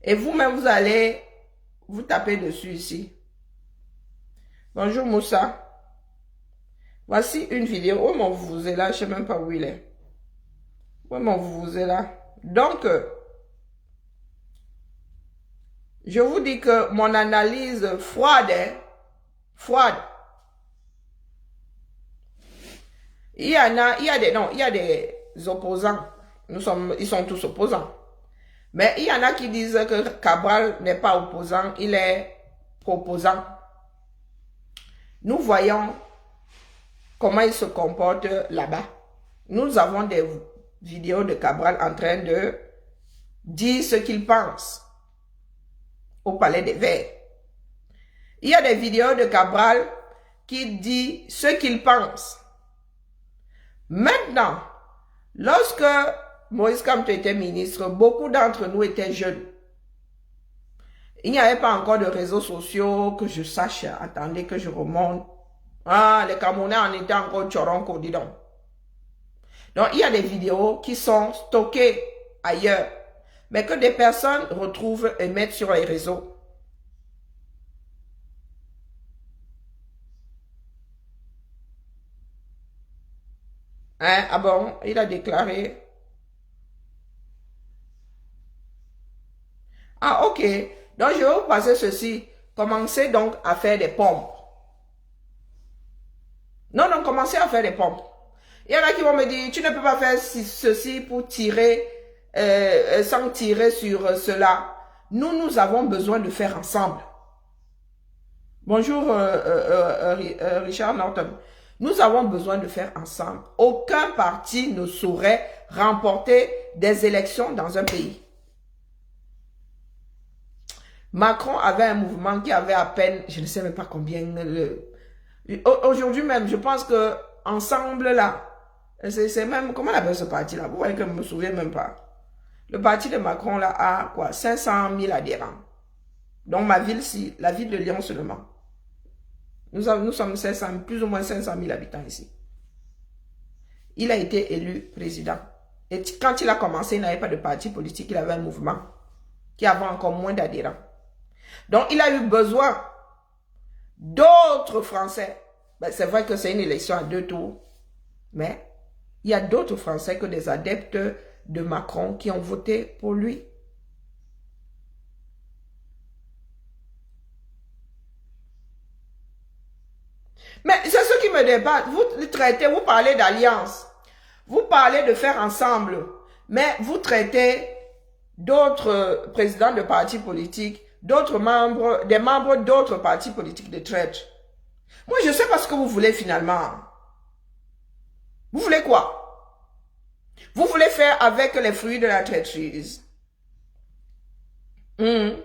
Et vous-même, vous allez vous taper dessus ici. Bonjour Moussa. Voici une vidéo. Oh mon vous est là, je ne sais même pas où il est. Oh mon vous est là. Donc, je vous dis que mon analyse froide, froide. Il y a des opposants. Ils sont tous opposants. Mais il y en a qui disent que Cabral n'est pas opposant, il est proposant. Nous voyons comment il se comporte là-bas. Nous avons des vidéos de Cabral en train de dire ce qu'il pense au Palais des Verts. Il y a des vidéos de Cabral qui dit ce qu'il pense. Maintenant, lorsque Moïse Kamto était ministre, beaucoup d'entre nous étaient jeunes. Il n'y avait pas encore de réseaux sociaux que je sache. Attendez que je remonte. Ah, les Camerounais en étaient encore tchoronko, dis donc. Donc, il y a des vidéos qui sont stockées ailleurs, mais que des personnes retrouvent et mettent sur les réseaux. Hein? Ah bon, il a déclaré. Ah, ok. Donc, je vais vous passer ceci. Commencez donc à faire des pompes. Non, non, commencez à faire des pompes. Il y en a qui vont me dire, tu ne peux pas faire ceci pour tirer, sans tirer sur cela. Nous avons besoin de faire ensemble. Bonjour, Richard Norton. Nous avons besoin de faire ensemble. Aucun parti ne saurait remporter des élections dans un pays. Macron avait un mouvement qui avait à peine, je ne sais même pas combien. Aujourd'hui même, je pense que ensemble là, c'est même, comment on appelle ce parti là? Vous voyez que je ne me souviens même pas. Le parti de Macron là a quoi? 500 000 adhérents. Donc ma ville, si, la ville de Lyon seulement. Nous sommes 500, plus ou moins 500 000 habitants ici. Il a été élu président. Et quand il a commencé, il n'avait pas de parti politique, il avait un mouvement qui avait encore moins d'adhérents. Donc il a eu besoin d'autres Français. Ben, c'est vrai que c'est une élection à 2 tours, mais il y a d'autres Français que des adeptes de Macron qui ont voté pour lui. Mais c'est ce qui me débat. Vous traitez, vous parlez d'alliance. Vous parlez de faire ensemble. Mais vous traitez d'autres présidents de partis politiques, d'autres membres, des membres d'autres partis politiques de traîtres. Moi, je ne sais pas ce que vous voulez finalement. Vous voulez quoi? Vous voulez faire avec les fruits de la traîtrise. Vous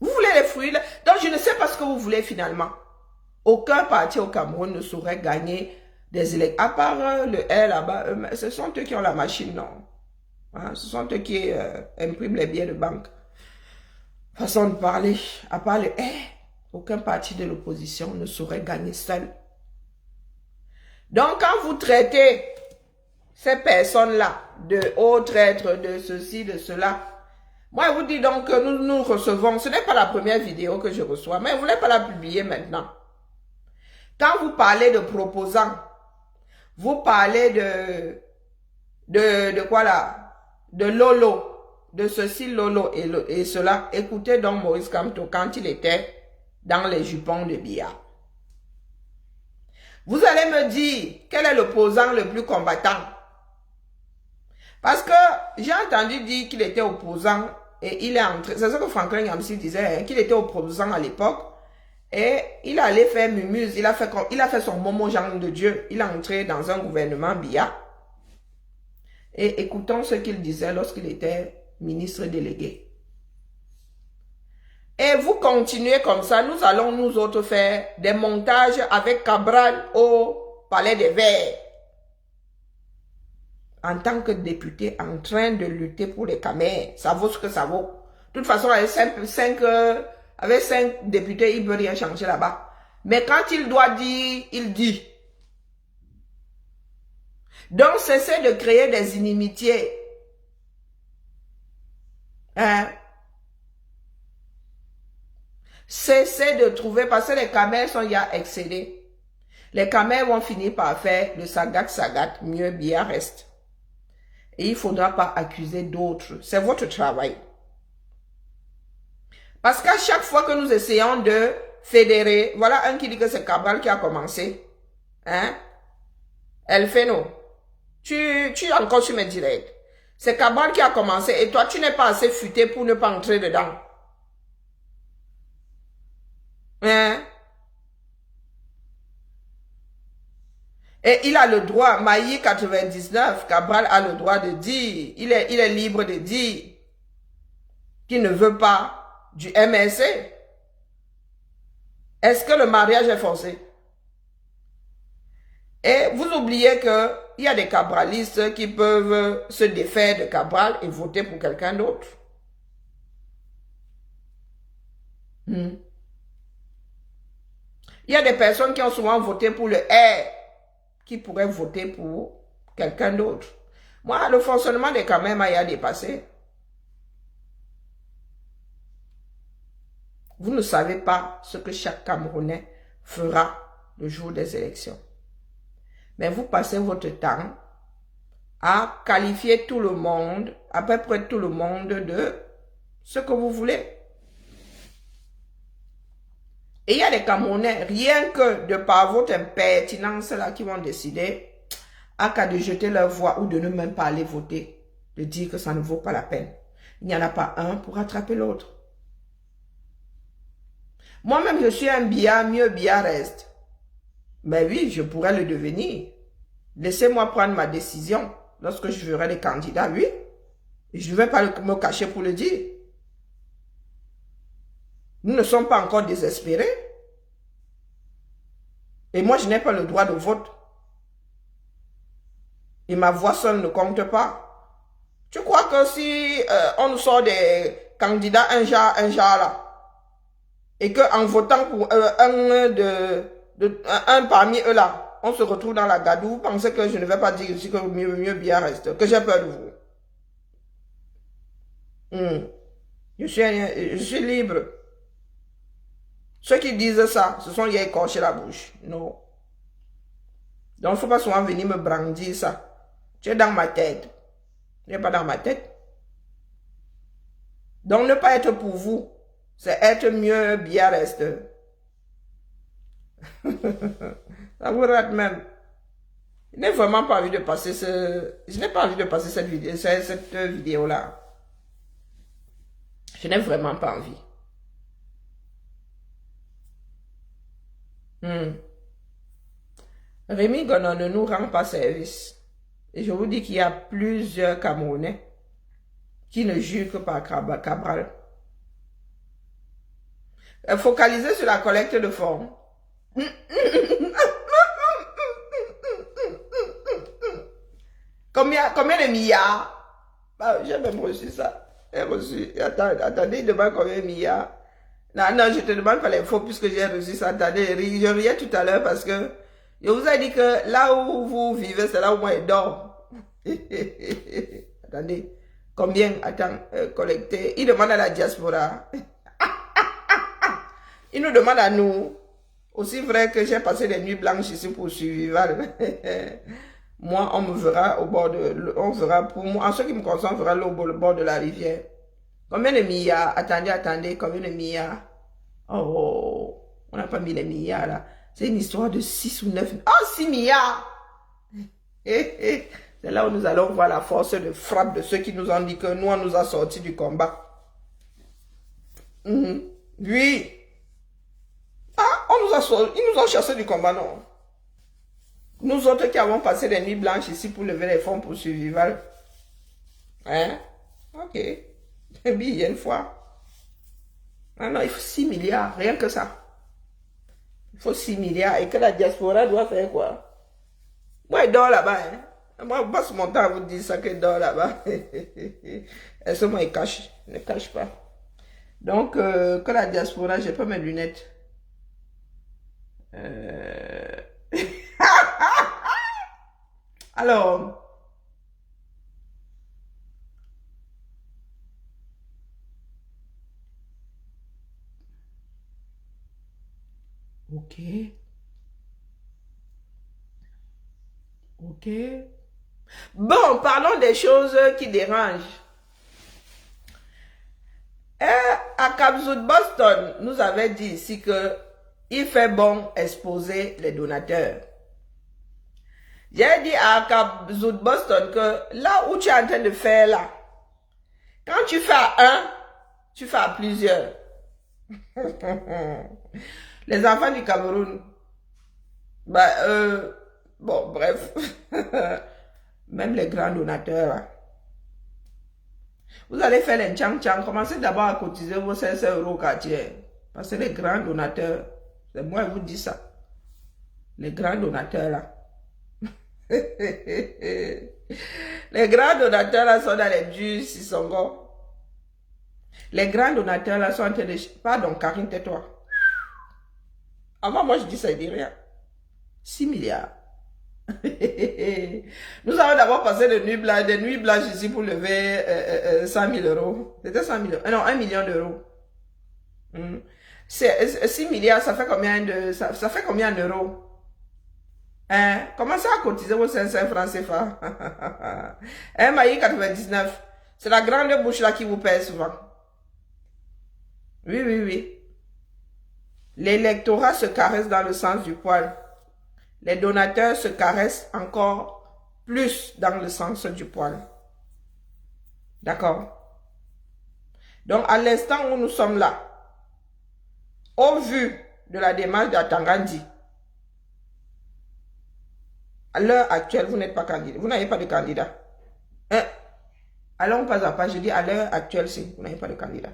voulez les fruits. Donc, je ne sais pas ce que vous voulez finalement. Aucun parti au Cameroun ne saurait gagner des élections. À part le R là-bas, ce sont eux qui ont la machine, non? Hein, ce sont eux qui impriment les billets de banque. Façon de parler. À part le R, aucun parti de l'opposition ne saurait gagner seul. Donc, quand vous traitez ces personnes-là de hauts traîtres, de ceci, de cela, moi, je vous dis donc que nous recevons, ce n'est pas la première vidéo que je reçois, mais vous ne voulez pas la publier maintenant. Quand vous parlez de proposants, vous parlez de quoi là? De Lolo, de ceci, Lolo et cela. Écoutez donc Maurice Kamto quand il était dans les jupons de billard. Vous allez me dire quel est l'opposant le plus combattant. Parce que j'ai entendu dire qu'il était opposant et il est entré. C'est ce que Franklin Yamsi disait, hein, qu'il était opposant à l'époque. Et il allait faire mumuse, il a fait son Momo Jean de Dieu. Il est entré dans un gouvernement Biya. Et écoutons ce qu'il disait lorsqu'il était ministre délégué. Et vous continuez comme ça, nous allons nous autres faire des montages avec Cabral au Palais des Verts. En tant que député en train de lutter pour les Camers, ça vaut ce que ça vaut. De toute façon, avec 5 députés, il ne peut rien changer là-bas. Mais quand il doit dire, il dit. Donc, cessez de créer des inimitiés. Hein? Cessez de trouver, parce que les Camers sont ya excédés. Les Camers vont finir par faire le sagat, mieux bien reste. Et il ne faudra pas accuser d'autres. C'est votre travail. Parce qu'à chaque fois que nous essayons de fédérer, voilà un qui dit que c'est Cabral qui a commencé. Hein? El Feno, tu es encore sur mes directs. C'est Cabral qui a commencé et toi, tu n'es pas assez futé pour ne pas entrer dedans. Hein? Et il a le droit, Maï 99, Cabral a le droit de dire, il est libre de dire qu'il ne veut pas du MSC. Est-ce que le mariage est forcé? Et vous oubliez qu'il y a des cabralistes qui peuvent se défaire de Cabral et voter pour quelqu'un d'autre. Il y a des personnes qui ont souvent voté pour le R, qui pourraient voter pour quelqu'un d'autre. Moi, le fonctionnement des Camers m'a dépassé. Vous ne savez pas ce que chaque Camerounais fera le jour des élections. Mais vous passez votre temps à qualifier tout le monde, à peu près tout le monde de ce que vous voulez. Et il y a des Camerounais, rien que de par votre impertinence là, qui vont décider à qu'à de jeter leur voix ou de ne même pas aller voter, de dire que ça ne vaut pas la peine. Il n'y en a pas un pour rattraper l'autre. Moi-même, je suis un Biya, mieux Biya reste. Mais oui, je pourrais le devenir. Laissez-moi prendre ma décision lorsque je ferai les candidats, oui. Et je ne vais pas me cacher pour le dire. Nous ne sommes pas encore désespérés. Et moi, je n'ai pas le droit de vote. Et ma voix seule ne compte pas. Tu crois que si on nous sort des candidats un genre là, et qu'en votant pour un parmi eux là, on se retrouve dans la gadoue, vous pensez que je ne vais pas dire ici que mieux bien reste, que j'ai peur de vous. Je suis libre. Ceux qui disent ça, ce sont les écorchés la bouche. Non. Donc, il ne faut pas souvent venir me brandir ça. Tu es dans ma tête. Tu n'es pas dans ma tête. Donc, ne pas être pour vous, c'est être mieux, bien reste. Ça vous rate même. Je n'ai vraiment pas envie de passer Je n'ai pas envie de passer cette vidéo-là. Je n'ai vraiment pas envie. Rémi Gonon ne nous rend pas service. Et je vous dis qu'il y a plusieurs Camerounais qui ne jurent que par Cabral. Focaliser sur la collecte de fonds. Combien de milliards? J'ai même reçu ça. J'ai reçu. Attendez, il demande combien de milliards. Non, je te demande pas l'info puisque j'ai reçu ça. Attendez, je riais tout à l'heure parce que je vous ai dit que là où vous vivez, c'est là où moi je dors. Attendez, combien? Attends, collecter. Il demande à la diaspora. Il nous demande à nous. Aussi vrai que j'ai passé des nuits blanches ici pour Survival. Moi, on me verra au bord de... On verra pour moi, en ce qui me concerne, on verra l'eau au bord de la rivière. Combien de milliards? Attendez, combien de milliards? Oh, on n'a pas mis les milliards là. C'est une histoire de 6 ou 9... Oh, 6 milliards! C'est là où nous allons voir la force de frappe de ceux qui nous ont dit que nous, on nous a sortis du combat. Oui. Ah, ils nous ont chassés du combat, non? Nous autres qui avons passé des nuits blanches ici pour lever les fonds pour Survival. Hein? Ok. Il y a une fois. Ah non, il faut 6 milliards, rien que ça. Il faut 6 milliards et que la diaspora doit faire quoi? Moi, elle dort là-bas. Hein? Moi, je passe mon temps à vous dire ça qu'elle dort là-bas. Et ce moi, il cache. Ne cache pas. Donc, que la diaspora, j'ai pas mes lunettes. Alors... Ok. Ok. Bon, parlons des choses qui dérangent. À Capzout Boston, nous avait dit ici que il fait bon exposer les donateurs. J'ai dit à Capzout Boston que là où tu es en train de faire là, quand tu fais à un, tu fais à plusieurs. Les enfants du Cameroun, bon, bref, même les grands donateurs, hein. Vous allez faire les tchang-tchang, commencez d'abord à cotiser vos 500 € au quartier. Parce que les grands donateurs, c'est moi qui vous dis ça. Les grands donateurs là. Les grands donateurs là sont dans les durs Sissongo. Les grands donateurs là sont en train de... Pardon, Karine, tais-toi. Avant, moi, je dis ça, il dit rien. 6 milliards. Nous avons d'abord passé des nuits blanches ici pour lever 100 000 €. C'était 100 000 €. Non, 1 million d'euros. 6 milliards, ça fait combien ça fait combien d'euros? Hein? Commencez à cotiser vos 500 francs CFA. Hein, Maï 99. C'est la grande bouche là qui vous paye souvent. Oui, oui, oui. L'électorat se caresse dans le sens du poil. Les donateurs se caressent encore plus dans le sens du poil. D'accord? Donc, à l'instant où nous sommes là, au vu de la démarche d'Atangandi, à l'heure actuelle, vous n'êtes pas candidat. Vous n'avez pas de candidat. Hein? Allons pas à pas. Je dis à l'heure actuelle, si vous n'avez pas de candidat.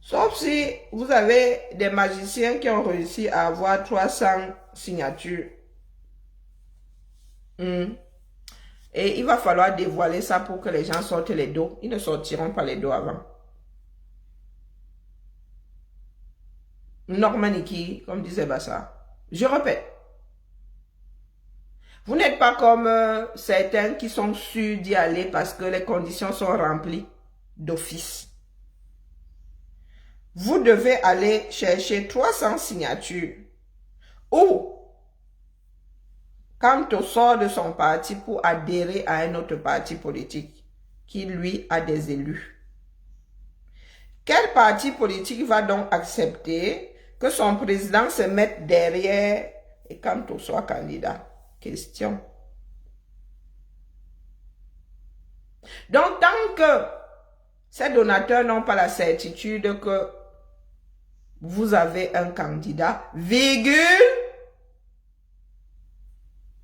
Sauf si vous avez des magiciens qui ont réussi à avoir 300 signatures. Et il va falloir dévoiler ça pour que les gens sortent les dos. Ils ne sortiront pas les dos avant. Normaniki, comme disait Bassa. Je répète. Vous n'êtes pas comme certains qui sont sûrs d'y aller parce que les conditions sont remplies d'office. Vous devez aller chercher 300 signatures. Ou, quand on sort de son parti pour adhérer à un autre parti politique qui, lui, a des élus. Quel parti politique va donc accepter que son président se mette derrière et quand on soit candidat? Question. Donc, tant que ces donateurs n'ont pas la certitude que vous avez un candidat, virgule,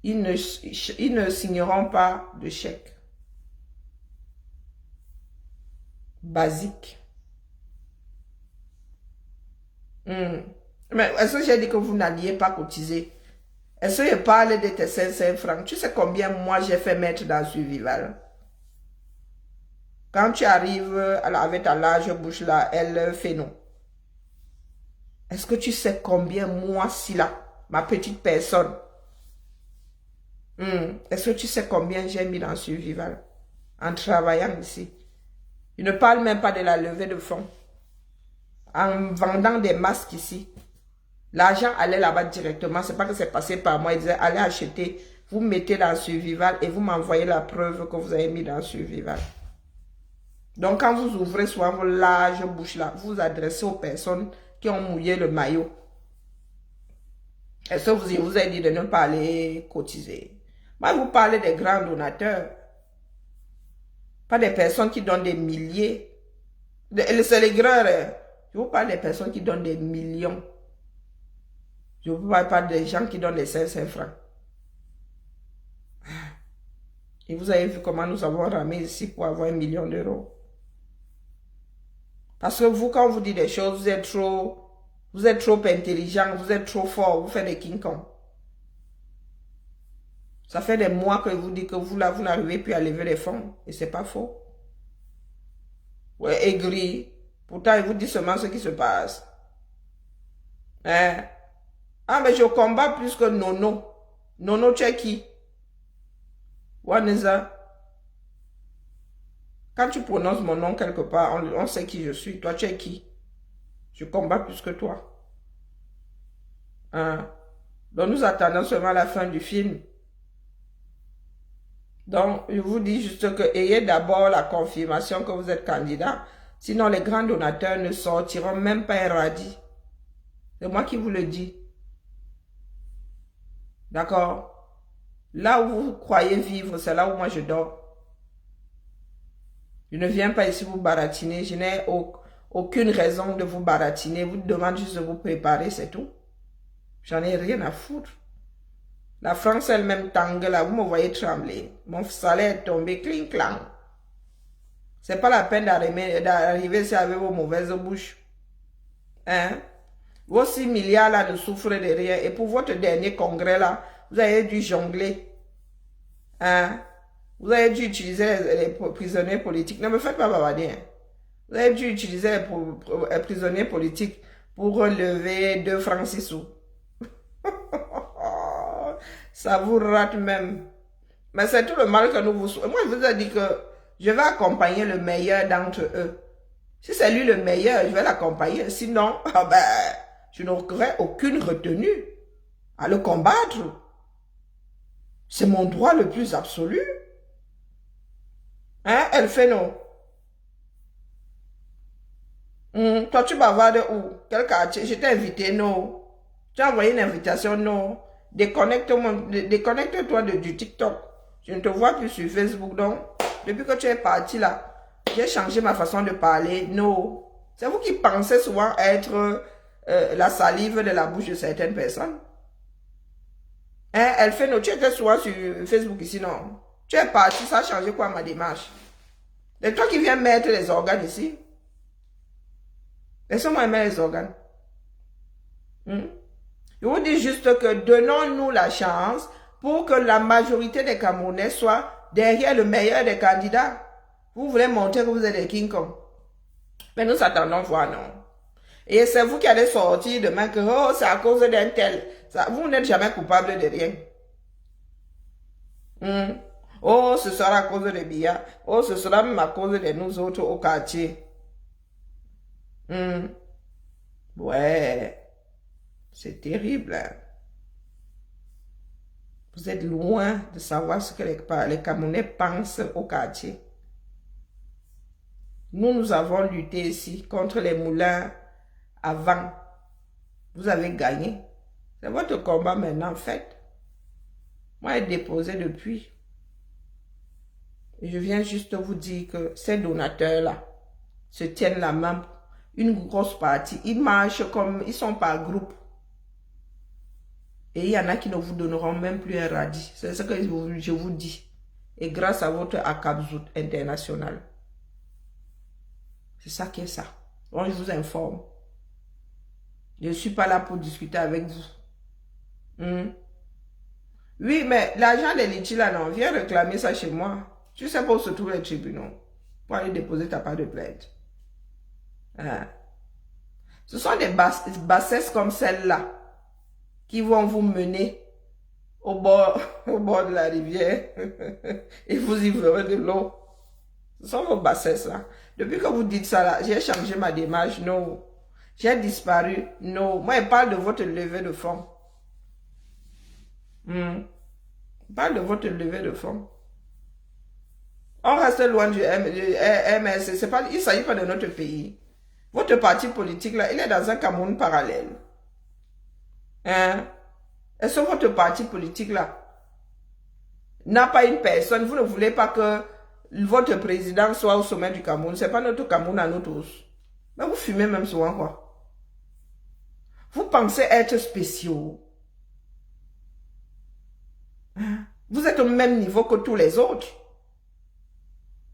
ils ne signeront pas de chèque. Basique. Mais est-ce que j'ai dit que vous n'alliez pas cotiser? Est-ce que je parle de tes 500 francs? Tu sais combien moi j'ai fait mettre dans Survival? Quand tu arrives avec ta large bouche là, elle fait non. Est-ce que tu sais combien moi, si là, ma petite personne, est-ce que tu sais combien j'ai mis dans Survival en travaillant ici? Je ne parle même pas de la levée de fonds. En vendant des masques ici. L'argent allait là-bas directement. C'est pas que c'est passé par moi. Ils disaient, allez acheter. Vous mettez dans Survival et vous m'envoyez la preuve que vous avez mis dans Survival. Donc, quand vous ouvrez souvent vos larges bouches là, vous vous adressez aux personnes qui ont mouillé le maillot. Est-ce que vous avez dit de ne pas aller cotiser? Moi, vous parlez des grands donateurs. Pas des personnes qui donnent des milliers. C'est les grands. Je vous parle des personnes qui donnent des millions. Je ne vous parle pas des gens qui donnent des 500 francs. Et vous avez vu comment nous avons ramé ici pour avoir 1 million d'euros. Parce que vous, quand vous dites des choses, vous êtes trop intelligent, vous êtes trop fort, vous faites des King Kong. Ça fait des mois que vous dites que vous, là, vous n'arrivez plus à lever les fonds. Et c'est pas faux. Ouais, aigri. Pourtant, il vous dit seulement ce qui se passe. Hein? Ah, mais je combats plus que Nono. Nono, tu es qui? Waneza. Quand tu prononces mon nom quelque part, on sait qui je suis. Toi, tu es qui? Je combats plus que toi. Hein? Donc, nous attendons seulement la fin du film. Donc, je vous dis juste que ayez d'abord la confirmation que vous êtes candidat. Sinon, les grands donateurs ne sortiront même pas un radis. C'est moi qui vous le dis. D'accord? Là où vous croyez vivre, c'est là où moi je dors. Je ne viens pas ici vous baratiner. Je n'ai aucune raison de vous baratiner. Vous demande juste de vous préparer, c'est tout. J'en ai rien à foutre. La France elle-même tangue là, vous me voyez trembler. Mon salaire est tombé, cling clang. C'est pas la peine d'arriver ici avec vos mauvaises bouches. Hein? Vos 6 milliards là ne souffrent de rien. Et pour votre dernier congrès là, vous avez dû jongler. Hein? Vous avez dû utiliser les prisonniers politiques. Ne me faites pas bavarder. Hein? Vous avez dû utiliser les prisonniers politiques pour relever 2 francs 6 sous. Ça vous rate même. Mais c'est tout le mal que nous vous souhaitons. Moi, je vous ai dit que je vais accompagner le meilleur d'entre eux. Si c'est lui le meilleur, je vais l'accompagner. Sinon, je n'aurai aucune retenue à le combattre. C'est mon droit le plus absolu. Hein, elle fait non. Toi, tu bavardes où? Quel quartier? Je t'ai invité, non. Tu as envoyé une invitation, non. Déconnecte-toi du TikTok. Je ne te vois plus sur Facebook, donc. Depuis que tu es parti là, j'ai changé ma façon de parler. Non. C'est vous qui pensez souvent être la salive de la bouche de certaines personnes. Hein, elle fait non. Tu étais souvent sur Facebook ici, non. Tu es parti, ça a changé quoi ma démarche? C'est toi qui viens mettre les organes ici. Laissez-moi aimer les organes. Je vous dis juste que donnons-nous la chance pour que la majorité des Camerounais soient derrière le meilleur des candidats. Vous voulez montrer que vous êtes des King Kong. Mais nous attendons voir, non. Et c'est vous qui allez sortir demain que oh, c'est à cause d'un tel. Ça, vous n'êtes jamais coupable de rien. Oh, ce sera à cause des billets. Oh, ce sera même à cause de nous autres au quartier. Ouais. C'est terrible. Hein? Vous êtes loin de savoir ce que les Camerounais pensent au quartier. Nous avons lutté ici contre les moulins avant. Vous avez gagné. C'est votre combat maintenant, faites. Moi, j'ai déposé depuis. Et je viens juste vous dire que ces donateurs-là se tiennent la main. Une grosse partie. Ils marchent comme... Ils sont par groupe. Et il y en a qui ne vous donneront même plus un radis. C'est ce que je vous dis. Et grâce à votre Akabzout international. C'est ça qui est ça. Donc, je vous informe. Je ne suis pas là pour discuter avec vous. Oui, mais l'agent des litchis là, non, viens réclamer ça chez moi. Tu sais pas où se trouvent les tribunaux. Pour aller déposer ta part de plainte. Hein? Ce sont des bassesses comme celle-là qui vont vous mener au bord de la rivière et vous ivrer de l'eau. Ce sont vos bassesses là. Depuis que vous dites ça là, j'ai changé ma démarche, non. J'ai disparu, non. Moi, je parle de votre levée de fonds. Je parle de votre levée de fonds. On reste loin du MSC. Il ne s'agit pas de notre pays. Votre parti politique là, il est dans un Cameroun parallèle. Hein? Est-ce que votre parti politique là n'a pas une personne? Vous ne voulez pas que votre président soit au sommet du Cameroun. Ce n'est pas notre Cameroun à nous tous. Mais vous fumez même souvent quoi? Vous pensez être spéciaux. Vous êtes au même niveau que tous les autres.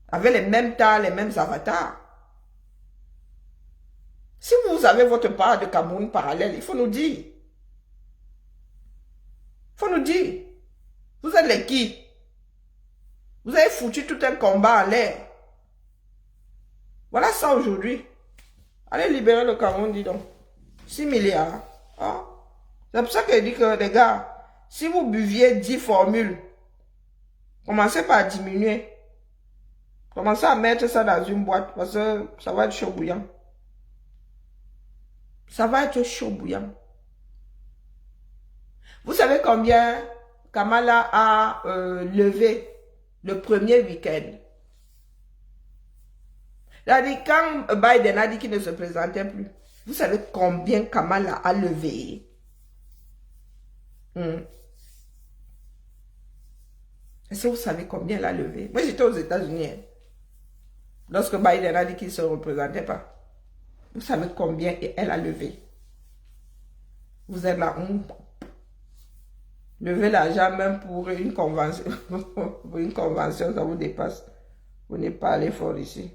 Avec les mêmes tas, les mêmes avatars. Si vous avez votre part de Cameroun parallèle, il faut nous dire. Il faut nous dire. Vous êtes les qui? Vous avez foutu tout un combat en l'air. Voilà ça aujourd'hui. Allez libérer le Cameroun, dis donc. 6 milliards. Ah. C'est pour ça que je dis que, les gars, si vous buviez 10 formules, commencez par diminuer. Commencez à mettre ça dans une boîte parce que ça va être chaud bouillant. Ça va être chaud bouillant. Vous savez combien Kamala a levé le premier week-end? Quand Biden a dit qu'il ne se présentait plus, vous savez combien Kamala a levé? Est-ce que vous savez combien elle a levé? Moi, j'étais aux États-Unis. Lorsque Biden a dit qu'il ne se représentait pas. Vous savez combien elle a levé? Vous êtes là. Lever l'argent même pour une convention. Pour une convention, ça vous dépasse. Vous n'êtes pas allé fort ici.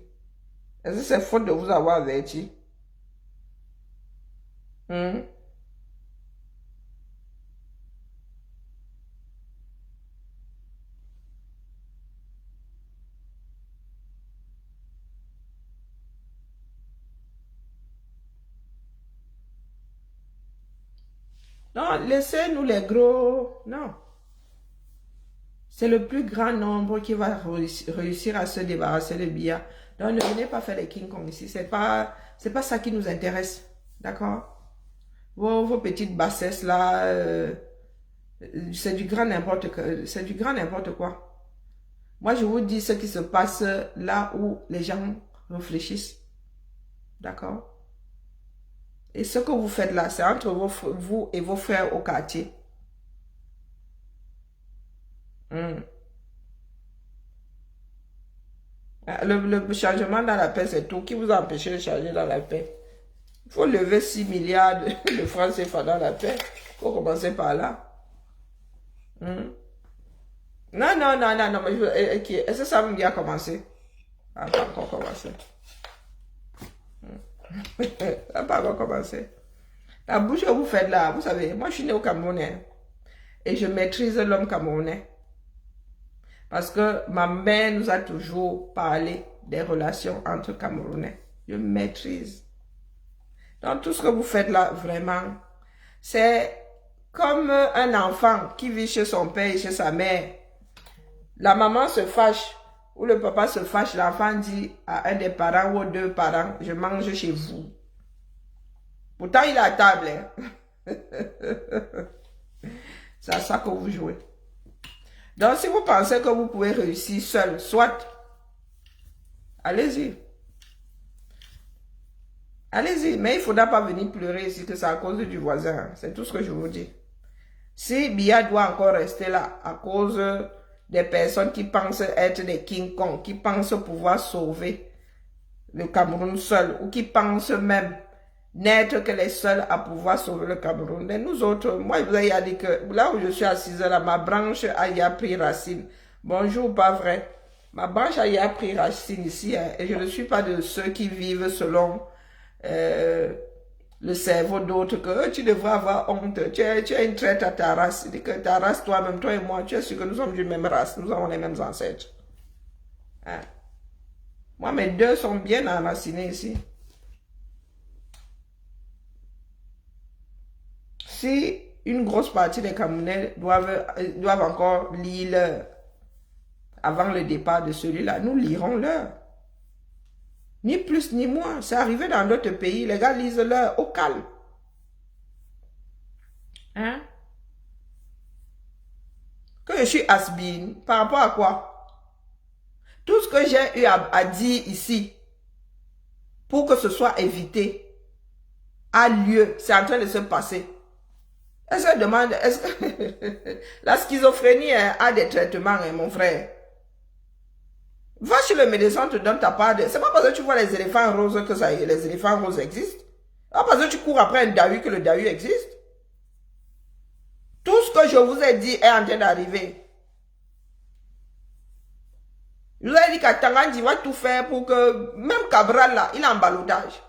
Est-ce que c'est faute de vous avoir averti? Non, laissez-nous les gros. Non. C'est le plus grand nombre qui va réussir à se débarrasser de billets. Donc, ne venez pas faire les King Kong ici. C'est pas ça qui nous intéresse. D'accord? Vos petites bassesses là, c'est du grand n'importe quoi. C'est du grand n'importe quoi. Moi, je vous dis ce qui se passe là où les gens réfléchissent. D'accord? Et ce que vous faites là, c'est entre vous et vos frères au quartier. Le changement dans la paix, c'est tout. Qui vous a empêché de changer dans la paix? Il faut lever 6 milliards de francs CFA dans la paix. Il faut commencer par là. Non, mais est-ce que ça veut bien commencer? Ah, pas encore commencé. Ça n'a pas encore commencé. La bouche que vous faites là, vous savez, moi je suis né au Cameroun hein, et je maîtrise l'homme camerounais. Parce que ma mère nous a toujours parlé des relations entre Camerounais. Je maîtrise. Donc tout ce que vous faites là, vraiment, c'est comme un enfant qui vit chez son père et chez sa mère. La maman se fâche ou le papa se fâche, l'enfant dit à un des parents ou aux deux parents, je mange chez vous. Pourtant, il est à table. Hein. C'est à ça que vous jouez. Donc, si vous pensez que vous pouvez réussir seul, soit, allez-y. Allez-y, mais il ne faudra pas venir pleurer ici que c'est à cause du voisin. C'est tout ce que je vous dis. Si Biya doit encore rester là à cause des personnes qui pensent être des King Kong, qui pensent pouvoir sauver le Cameroun seul, ou qui pensent même n'être que les seuls à pouvoir sauver le Cameroun. Mais nous autres, moi, je vous ai dit que là où je suis assise, là, ma branche a pris racine. Bonjour, pas vrai. Ma branche a pris racine ici, hein, et je ne suis pas de ceux qui vivent selon le cerveau d'autres que tu devrais avoir honte. Tu es une traite à ta race. Que ta race, toi-même, toi et moi, tu es sûr que nous sommes d'une même race. Nous avons les mêmes ancêtres. Hein? Moi, mes deux sont bien enracinés ici. Si une grosse partie des Camerounais doivent encore lire l'heure avant le départ de celui-là, nous lirons l'heure. Ni plus ni moins. C'est arrivé dans d'autres pays. Les gars lisent l'heure au calme. Hein? Que je suis has-been. Par rapport à quoi? Tout ce que j'ai eu à dire ici, pour que ce soit évité, a lieu. C'est en train de se passer. Elle se demande, est-ce que la schizophrénie a des traitements, hein, mon frère? Va chez le médecin, te donne ta part de... C'est pas parce que tu vois les éléphants roses que les éléphants roses existent. C'est pas parce que tu cours après un dahu que le dahu existe. Tout ce que je vous ai dit est en train d'arriver. Je vous ai dit qu'à Tangandi va tout faire pour que... Même Cabral là, il est en ballottage.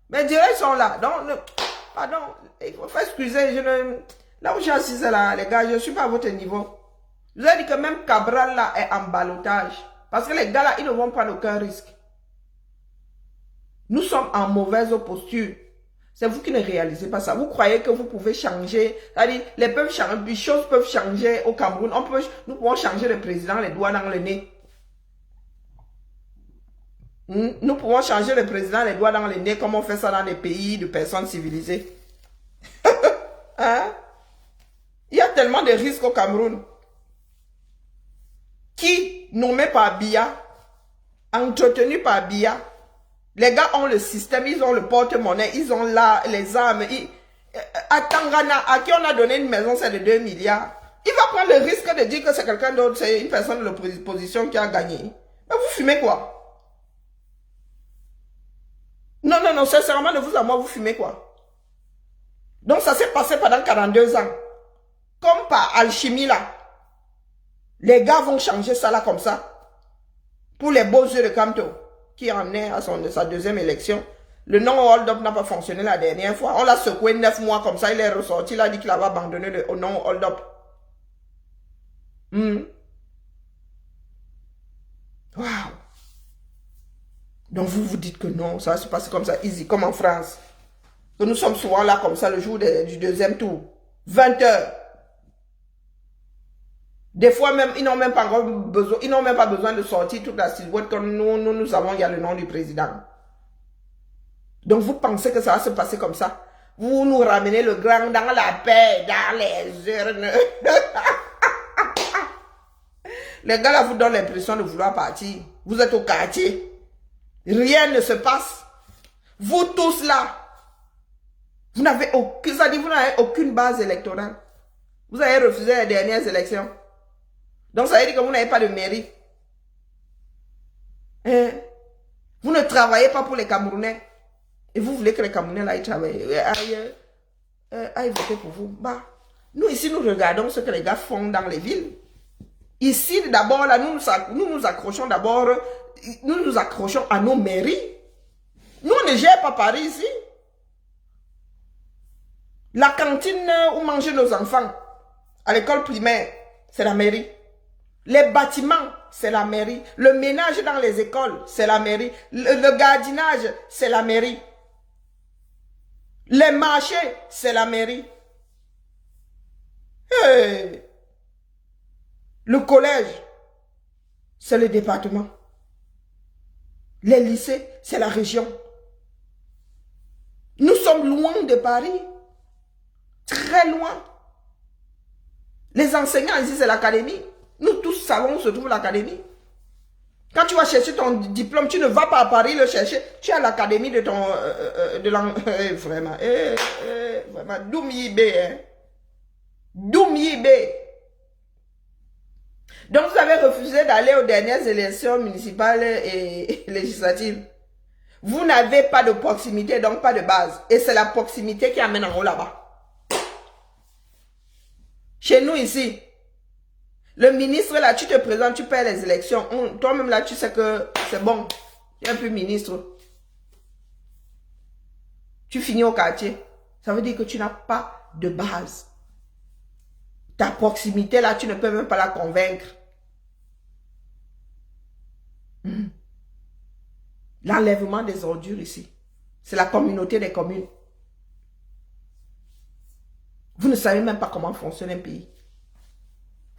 Mais direct, ils sont là. Donc, pardon, il faut excuser. Là où je suis assise là, les gars, je ne suis pas à votre niveau. Je vous ai dit que même Cabral là est en ballottage. Parce que les gars là, ils ne vont prendre aucun risque. Nous sommes en mauvaise posture. C'est vous qui ne réalisez pas ça. Vous croyez que vous pouvez changer. C'est-à-dire, les choses peuvent changer au Cameroun. Nous pouvons changer le président les doigts dans le nez. Nous pouvons changer le président les doigts dans le nez comme on fait ça dans les pays de personnes civilisées. Hein? Il y a tellement de risques au Cameroun. Qui, nommé par Biya, entretenu par Biya, les gars ont le système, ils ont le porte-monnaie, ils ont là les armes. À Tangana, à qui on a donné une maison, c'est de 2 milliards. Il va prendre le risque de dire que c'est quelqu'un d'autre, c'est une personne de l'opposition qui a gagné. Mais vous fumez quoi? Non, non, non, sincèrement, de vous à moi, vous fumez quoi? Donc ça s'est passé pendant 42 ans. Comme par alchimie là. Les gars vont changer ça là comme ça. Pour les beaux yeux de Kamto, qui en est à sa deuxième élection. Le non-hold-up n'a pas fonctionné la dernière fois. On l'a secoué 9 mois comme ça, il est ressorti, il a dit qu'il avait abandonné le non-hold-up. Waouh! Donc vous vous dites que non, ça va se passer comme ça, easy, comme en France. Que nous sommes souvent là comme ça le jour du deuxième tour. 20 h. Des fois même, ils n'ont même pas besoin de sortir toute la silhouette comme nous avons, il y a le nom du président. Donc vous pensez que ça va se passer comme ça? Vous nous ramenez le grand dans la paix, dans les urnes. Les gars là vous donnent l'impression de vouloir partir. Vous êtes au quartier. Rien ne se passe. Vous tous là, vous n'avez aucune base électorale. Vous avez refusé les dernières élections. Donc ça veut dire que vous n'avez pas de mairie. Hein? Vous ne travaillez pas pour les Camerounais. Et vous voulez que les Camerounais là, ils travaillent. Aillent voter pour vous. Bah, nous ici, nous regardons ce que les gars font dans les villes. Ici, d'abord, là, nous nous accrochons d'abord, nous nous accrochons à nos mairies. Nous, on ne gère pas Paris ici. La cantine où mangent nos enfants, à l'école primaire, c'est la mairie. Les bâtiments, c'est la mairie. Le ménage dans les écoles, c'est la mairie. Le gardinage, c'est la mairie. Les marchés, c'est la mairie. Hey. Le collège, c'est le département. Les lycées, c'est la région. Nous sommes loin de Paris. Très loin. Les enseignants ici, c'est l'académie. Nous tous savons où se trouve l'académie. Quand tu vas chercher ton diplôme, tu ne vas pas à Paris le chercher. Tu es à l'académie de ton... vraiment. Vraiment. Doumibé. Hein. Doumibé. Donc, vous avez refusé d'aller aux dernières élections municipales et législatives. Vous n'avez pas de proximité, donc pas de base. Et c'est la proximité qui amène en haut là-bas. Chez nous ici, le ministre là, tu te présentes, tu perds les élections. Toi-même là, tu sais que c'est bon. Tu n'es plus ministre. Tu finis au quartier. Ça veut dire que tu n'as pas de base. Ta proximité là, tu ne peux même pas la convaincre. L'enlèvement des ordures ici, c'est la communauté des communes. Vous ne savez même pas comment fonctionne un pays.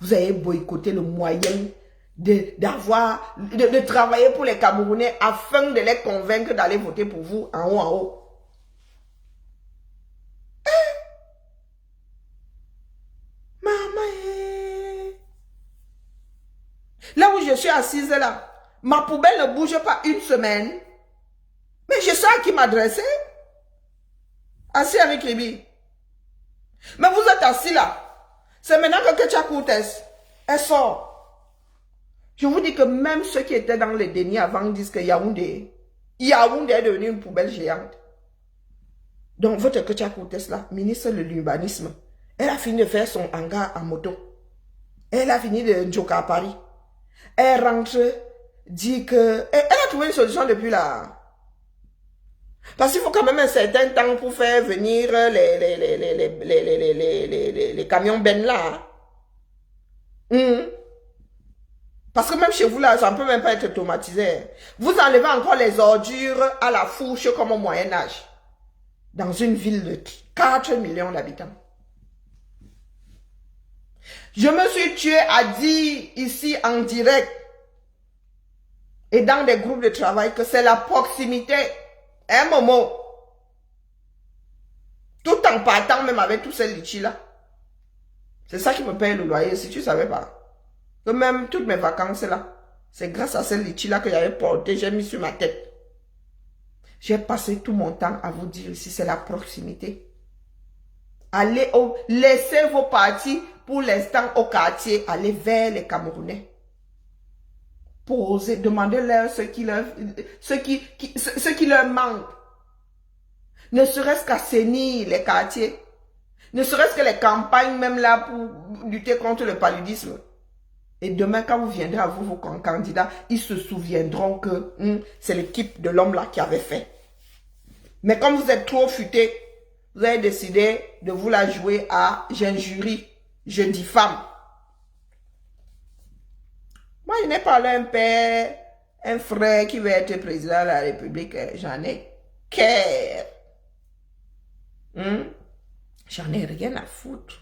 Vous avez boycotté le moyen de travailler pour les Camerounais afin de les convaincre d'aller voter pour vous en haut, en haut. Maman. Là où je suis assise là, ma poubelle ne bouge pas une semaine. Mais je sais à qui m'adresser. Assis avec Ribi. Mais vous êtes assis là. C'est maintenant que Ketia Koutes, elle sort. Je vous dis que même ceux qui étaient dans les dénis avant disent que Yaoundé est devenu une poubelle géante. Donc votre Ketia Koutes là, ministre de l'urbanisme, elle a fini de faire son hangar en moto. Elle a fini de joker à Paris. Elle rentre, dit que... Elle a trouvé une solution depuis là. Parce qu'il faut quand même un certain temps pour faire venir les camions Ben là. Parce que même chez vous là, ça ne peut même pas être automatisé. Vous enlevez encore les ordures à la fourche comme au Moyen-Âge. Dans une ville de 4 millions d'habitants. Je me suis tué à dire ici en direct et dans des groupes de travail que c'est la proximité. Un moment. Tout en partant même avec tous ces litchis là. C'est ça qui me paye le loyer si tu ne savais pas. Que même toutes mes vacances là, c'est grâce à ces litchis là que j'avais porté, j'ai mis sur ma tête. J'ai passé tout mon temps à vous dire ici, c'est la proximité. Allez laissez vos partis pour l'instant au quartier, allez vers les Camerounais. Posez, demandez-leur ce qui leur manque. Ne serait-ce qu'assainir les quartiers. Ne serait-ce que les campagnes même là pour lutter contre le paludisme. Et demain, quand vous viendrez à vous, vos candidats, ils se souviendront que c'est l'équipe de l'homme là qui avait fait. Mais comme vous êtes trop futés, vous avez décidé de vous la jouer à j'injurie, je diffame. Moi, je n'ai pas un père, un frère qui veut être président de la République. J'en ai qu'un. J'en ai rien à foutre.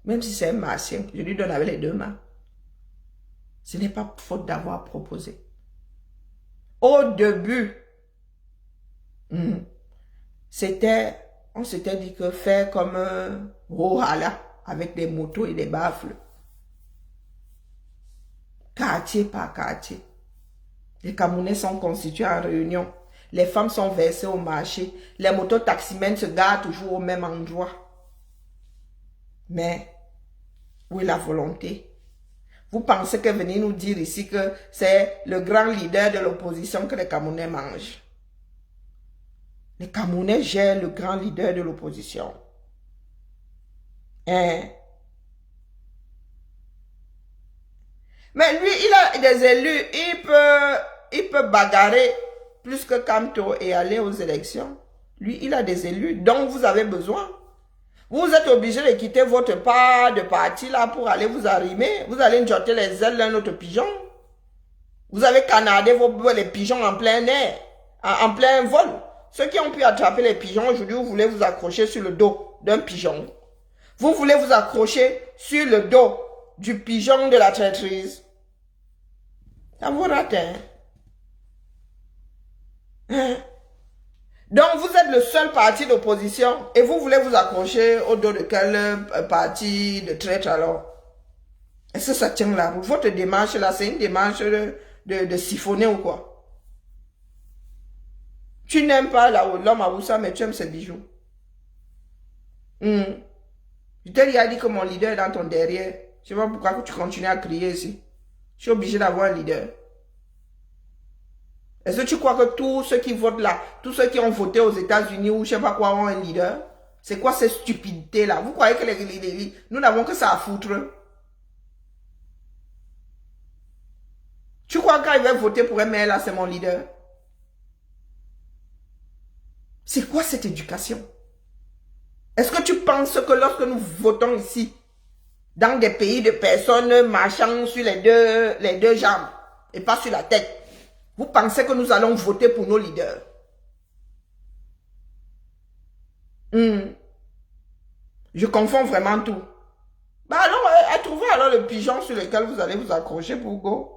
Même si c'est un martien, je lui donne avec les deux mains. Ce n'est pas faute d'avoir proposé. Au début, on s'était dit que faire comme Rohala avec des motos et des baffles. Quartier par quartier. Les Camerounais sont constitués en réunion. Les femmes sont versées au marché. Les motos-taximens se garent toujours au même endroit. Mais, où est la volonté? Vous pensez que venir nous dire ici que c'est le grand leader de l'opposition que les Camerounais mangent? Les Camerounais gèrent le grand leader de l'opposition. Hein? Mais lui, il a des élus, il peut bagarrer plus que Kamto et aller aux élections. Lui, il a des élus dont vous avez besoin. Vous êtes obligé de quitter votre part de parti là pour aller vous arrimer. Vous allez jeter les ailes d'un autre pigeon. Vous avez canardé les pigeons en plein air, en plein vol. Ceux qui ont pu attraper les pigeons, aujourd'hui, vous voulez vous accrocher sur le dos d'un pigeon. Vous voulez vous accrocher sur le dos du pigeon de la traîtrise. Ça vous rate, hein? Donc, vous êtes le seul parti d'opposition et vous voulez vous accrocher au dos de quel parti de traître alors? Est-ce que ça tient la route? Votre démarche là, c'est une démarche de siphonner ou quoi? Tu n'aimes pas l'homme à Oussa, mais tu aimes ses bijoux. Je t'ai dit que mon leader est dans ton derrière. Je ne sais pas pourquoi tu continues à crier ici. Je suis obligé d'avoir un leader. Est-ce que tu crois que tous ceux qui votent là, tous ceux qui ont voté aux États-Unis ou je ne sais pas quoi ont un leader? C'est quoi cette stupidité là? Vous croyez que nous n'avons que ça à foutre? Tu crois que quand il va voter pour un maire là, c'est mon leader? C'est quoi cette éducation? Est-ce que tu penses que lorsque nous votons ici, dans des pays de personnes marchant sur les deux jambes et pas sur la tête, vous pensez que nous allons voter pour nos leaders? Je confonds vraiment tout. Bah alors, trouvez alors le pigeon sur lequel vous allez vous accrocher pour go.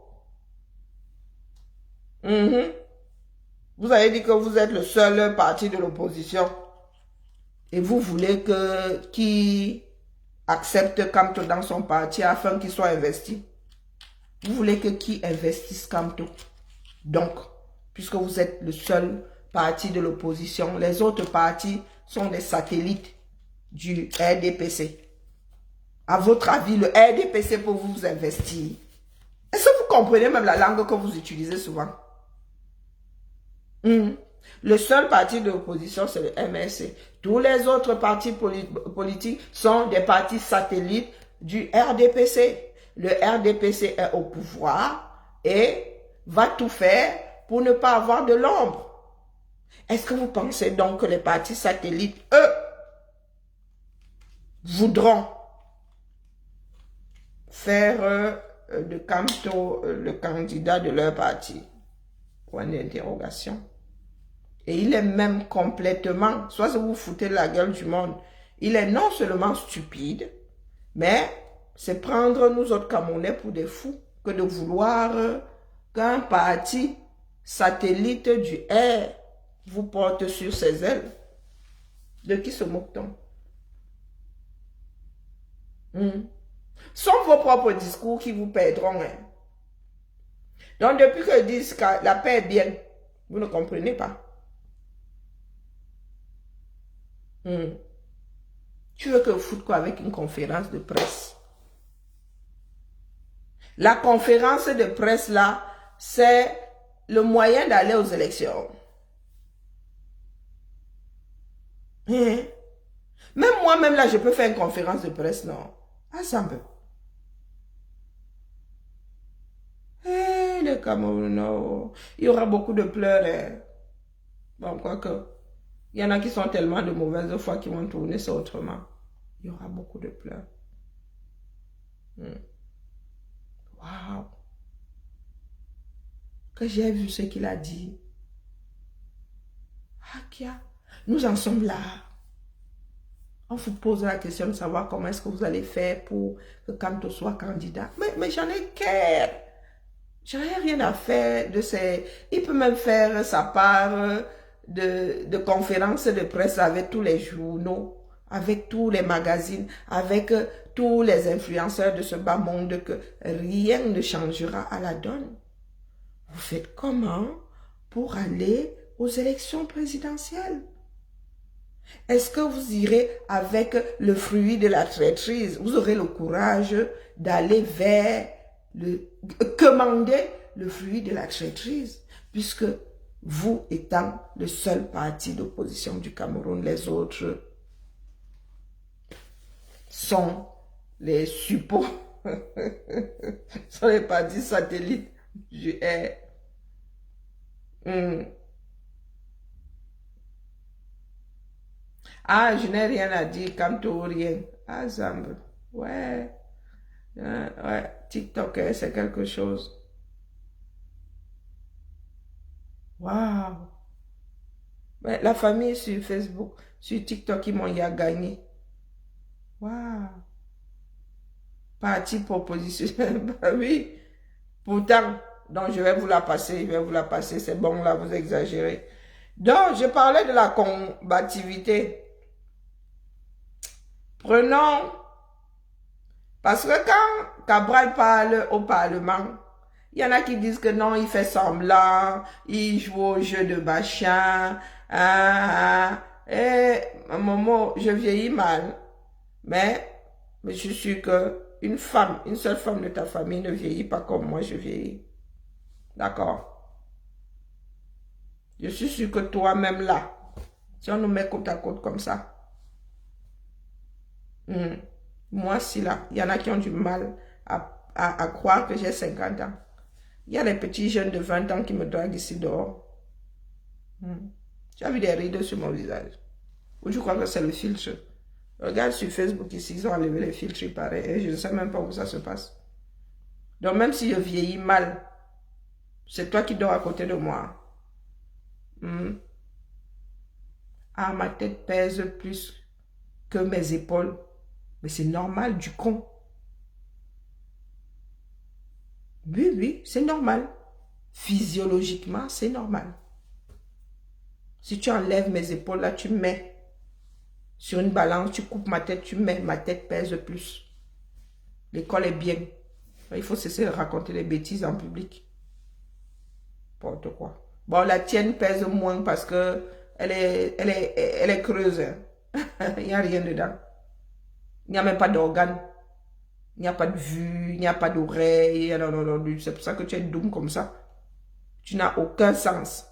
Vous avez dit que vous êtes le seul parti de l'opposition. Et vous voulez qu'il accepte Kamto dans son parti afin qu'il soit investi. Vous voulez que qui investisse Kamto. Donc, puisque vous êtes le seul parti de l'opposition, les autres partis sont des satellites du RDPC. À votre avis, le RDPC peut vous investir. Est-ce que vous comprenez même la langue que vous utilisez souvent? Le seul parti de l'opposition, c'est le MRC. Tous les autres partis politiques sont des partis satellites du RDPC. Le RDPC est au pouvoir et va tout faire pour ne pas avoir de l'ombre. Est-ce que vous pensez donc que les partis satellites, eux, voudront faire de Kamto le candidat de leur parti? Point d'interrogation. Et il est même complètement, soit vous foutez la gueule du monde, il est non seulement stupide, mais c'est prendre nous autres Camerounais pour des fous que de vouloir qu'un parti satellite du R vous porte sur ses ailes. De qui se moque-t-on? Sont vos propres discours qui vous perdront. Donc depuis qu'ils disent que la paix est bien, vous ne comprenez pas. Tu veux que vous foutes quoi avec une conférence de presse? La conférence de presse là, c'est le moyen d'aller aux élections. Même moi-même là, je peux faire une conférence de presse, non? Ah, ça me peut. Les Camerounais, il y aura beaucoup de pleurs. Bon, quoique, il y en a qui sont tellement de mauvaise foi qui vont tourner ça autrement. Il y aura beaucoup de pleurs. Waouh! Que j'ai vu ce qu'il a dit. Akia, nous en sommes là. On vous pose la question de savoir comment est-ce que vous allez faire pour que Kamto soit candidat. Mais j'en ai qu'à. J'en ai rien à faire de ces... Il peut même faire sa part de conférences de presse avec tous les journaux, avec tous les magazines, avec tous les influenceurs de ce bas monde, que rien ne changera à la donne. Vous faites comment pour aller aux élections présidentielles? Est-ce que vous irez avec le fruit de la traîtrise? Vous aurez le courage d'aller vers commander le fruit de la traîtrise, puisque vous étant le seul parti d'opposition du Cameroun, les autres sont les suppôts, sont les partis satellites du R. Ah, je n'ai rien à dire, comme tout, rien. Ah, Zambe. Ouais. Ouais, TikTok, c'est quelque chose. Waouh. Ouais, la famille sur Facebook, sur TikTok, ils m'ont y a gagné. Waouh. Parti proposition. Bah oui. Pourtant, donc je vais vous la passer, je vais vous la passer. C'est bon, là, vous exagérez. Donc, je parlais de la combativité. Prenons, parce que quand Cabral parle au Parlement, il y en a qui disent que non, il fait semblant, il joue au jeu de machin. Et Momo, je vieillis mal, mais je suis sûre que une femme, une seule femme de ta famille ne vieillit pas comme moi je vieillis. D'accord? Je suis sûre que toi-même là, si on nous met côte à côte comme ça, moi si là, il y en a qui ont du mal à croire que j'ai 50 ans. Il y a les petits jeunes de 20 ans qui me draguent ici dehors. Tu as vu des rides sur mon visage? Ou tu crois que c'est le filtre? Regarde sur Facebook ici, ils ont enlevé les filtres, il paraît, et je ne sais même pas où ça se passe. Donc même si je vieillis mal, c'est toi qui dors à côté de moi. Ah, ma tête pèse plus que mes épaules. Mais c'est normal, du con. Oui, oui, c'est normal. Physiologiquement, c'est normal. Si tu enlèves mes épaules, là, tu mets sur une balance, tu coupes ma tête, tu mets, ma tête pèse plus. L'école est bien. Il faut cesser de raconter les bêtises en public. N'importe quoi. Bon, la tienne pèse moins parce que elle est creuse. Il n'y a rien dedans. Il n'y a même pas d'organes. Il n'y a pas de vue, il n'y a pas d'oreille. Non, non, non. C'est pour ça que tu es doux comme ça. Tu n'as aucun sens.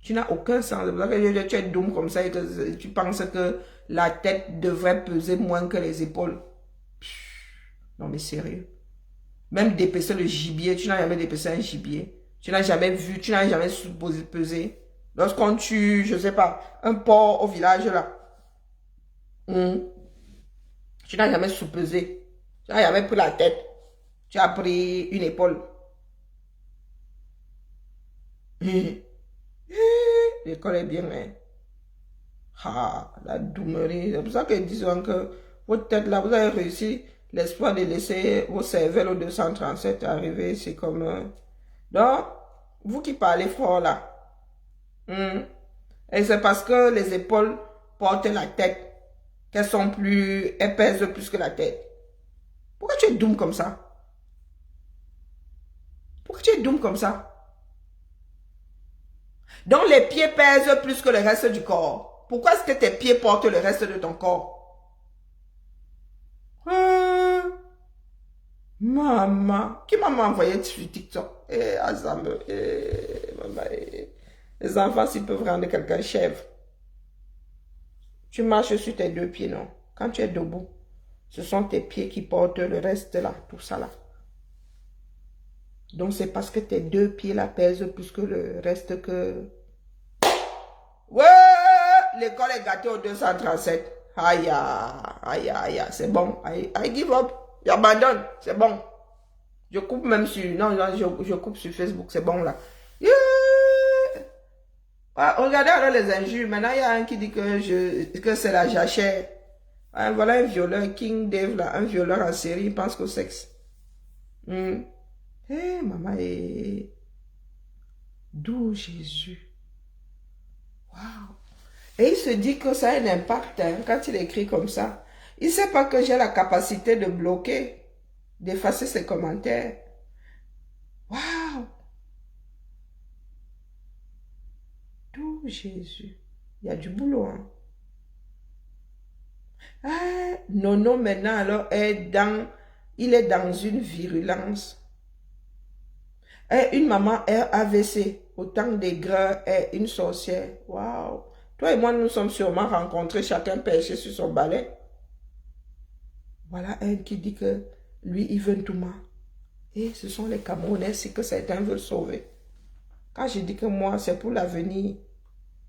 Tu n'as aucun sens. C'est pour ça que tu es doux comme ça et que tu penses que la tête devrait peser moins que les épaules. Non, mais sérieux. Même d'épaisseur le gibier, tu n'as jamais dépecé un gibier. Tu n'as jamais vu, tu n'as jamais supposé peser. Lorsqu'on tue, je ne sais pas, un porc au village là, tu n'as jamais sous-pesé. Tu n'as jamais pris la tête. Tu as pris une épaule. L'école est bien, hein. Ah, la doumerie. C'est pour ça que disons que votre tête là, vous avez réussi l'espoir de laisser vos cervelles au 237 arriver. C'est comme... Donc, vous qui parlez fort là, et c'est parce que les épaules portent la tête qu'elles sont plus, elles pèsent plus que la tête. Pourquoi tu es doux comme ça? Pourquoi tu es doux comme ça? Donc les pieds pèsent plus que le reste du corps. Pourquoi est-ce que tes pieds portent le reste de ton corps? Maman, qui m'a envoyé sur TikTok? Azam, maman, les enfants, s'ils peuvent rendre quelqu'un chèvre. Tu marches sur tes deux pieds, non? Quand tu es debout, ce sont tes pieds qui portent le reste là, tout ça là. Donc c'est parce que tes deux pieds là pèsent plus que le reste que... Ouais, l'école est gâtée au 237. Aïe, aïe, aïe, c'est bon. I give up. J'abandonne, c'est bon. Je coupe même sur... Non, non, je coupe sur Facebook, c'est bon là. Yeah. Ouais, regardez alors les injures. Maintenant, il y a un qui dit que c'est la jachère. Ouais, voilà un violeur, King Dave là, un violeur en série, il pense qu'au sexe. Maman, d'où Jésus? Waouh! Et il se dit que ça a un impact hein, quand il écrit comme ça. Il ne sait pas que j'ai la capacité de bloquer, d'effacer ses commentaires. Waouh! D'où Jésus? Il y a du boulot. Hein? Ah, Nono maintenant alors il est dans une virulence. Une maman est AVC, autant d'aigreur est une sorcière. Waouh! Toi et moi, nous sommes sûrement rencontrés, chacun pêché sur son balai. Voilà un qui dit que lui, il veut tout mal. Et ce sont les Camerounais, c'est que certains veulent sauver. Quand je dis que moi, c'est pour l'avenir.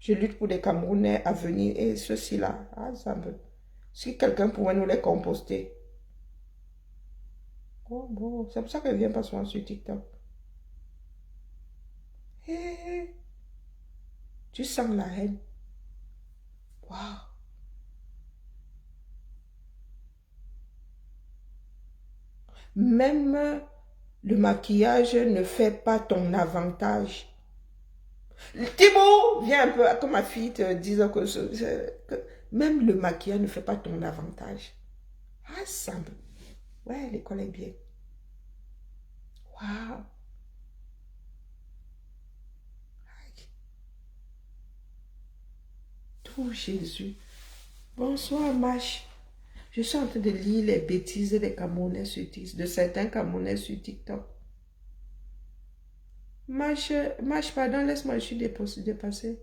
Je lutte pour des Camerounais à venir et ceux-ci-là. Ah, ça me... Si quelqu'un pouvait nous les composter. Oh, bon, c'est pour ça qu'elle vient pas souvent sur TikTok. Hé, tu sens la haine. Waouh. Même le maquillage ne fait pas ton avantage. Thibaut, viens un peu, que ma fille te dise que même le maquillage ne fait pas ton avantage. Ah, ça me... Ouais, l'école est bien. Waouh. Tout Jésus. Bonsoir, Mash. Je suis en train de lire les bêtises des Camerounais sur TikTok, de certains Camerounais sur TikTok. Mash, pardon, laisse-moi, je suis dépassée.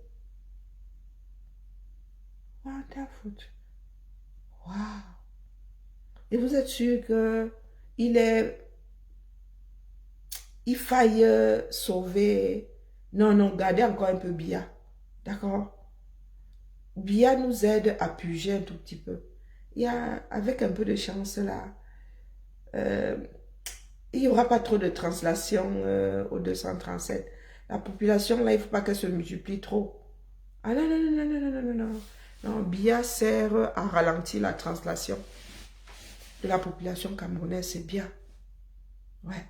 What the fuck? Wow. Et vous êtes sûr que il faille sauver... Non, non, gardez encore un peu Bia. D'accord? Bia nous aide à puger un tout petit peu. Il y a, avec un peu de chance là, il n'y aura pas trop de translation au 237. La population là, il ne faut pas qu'elle se multiplie trop. Ah non, non, non, non, non, non, non, non. Non, Bia sert à ralentir la translation de la population camerounaise, c'est bien. Ouais.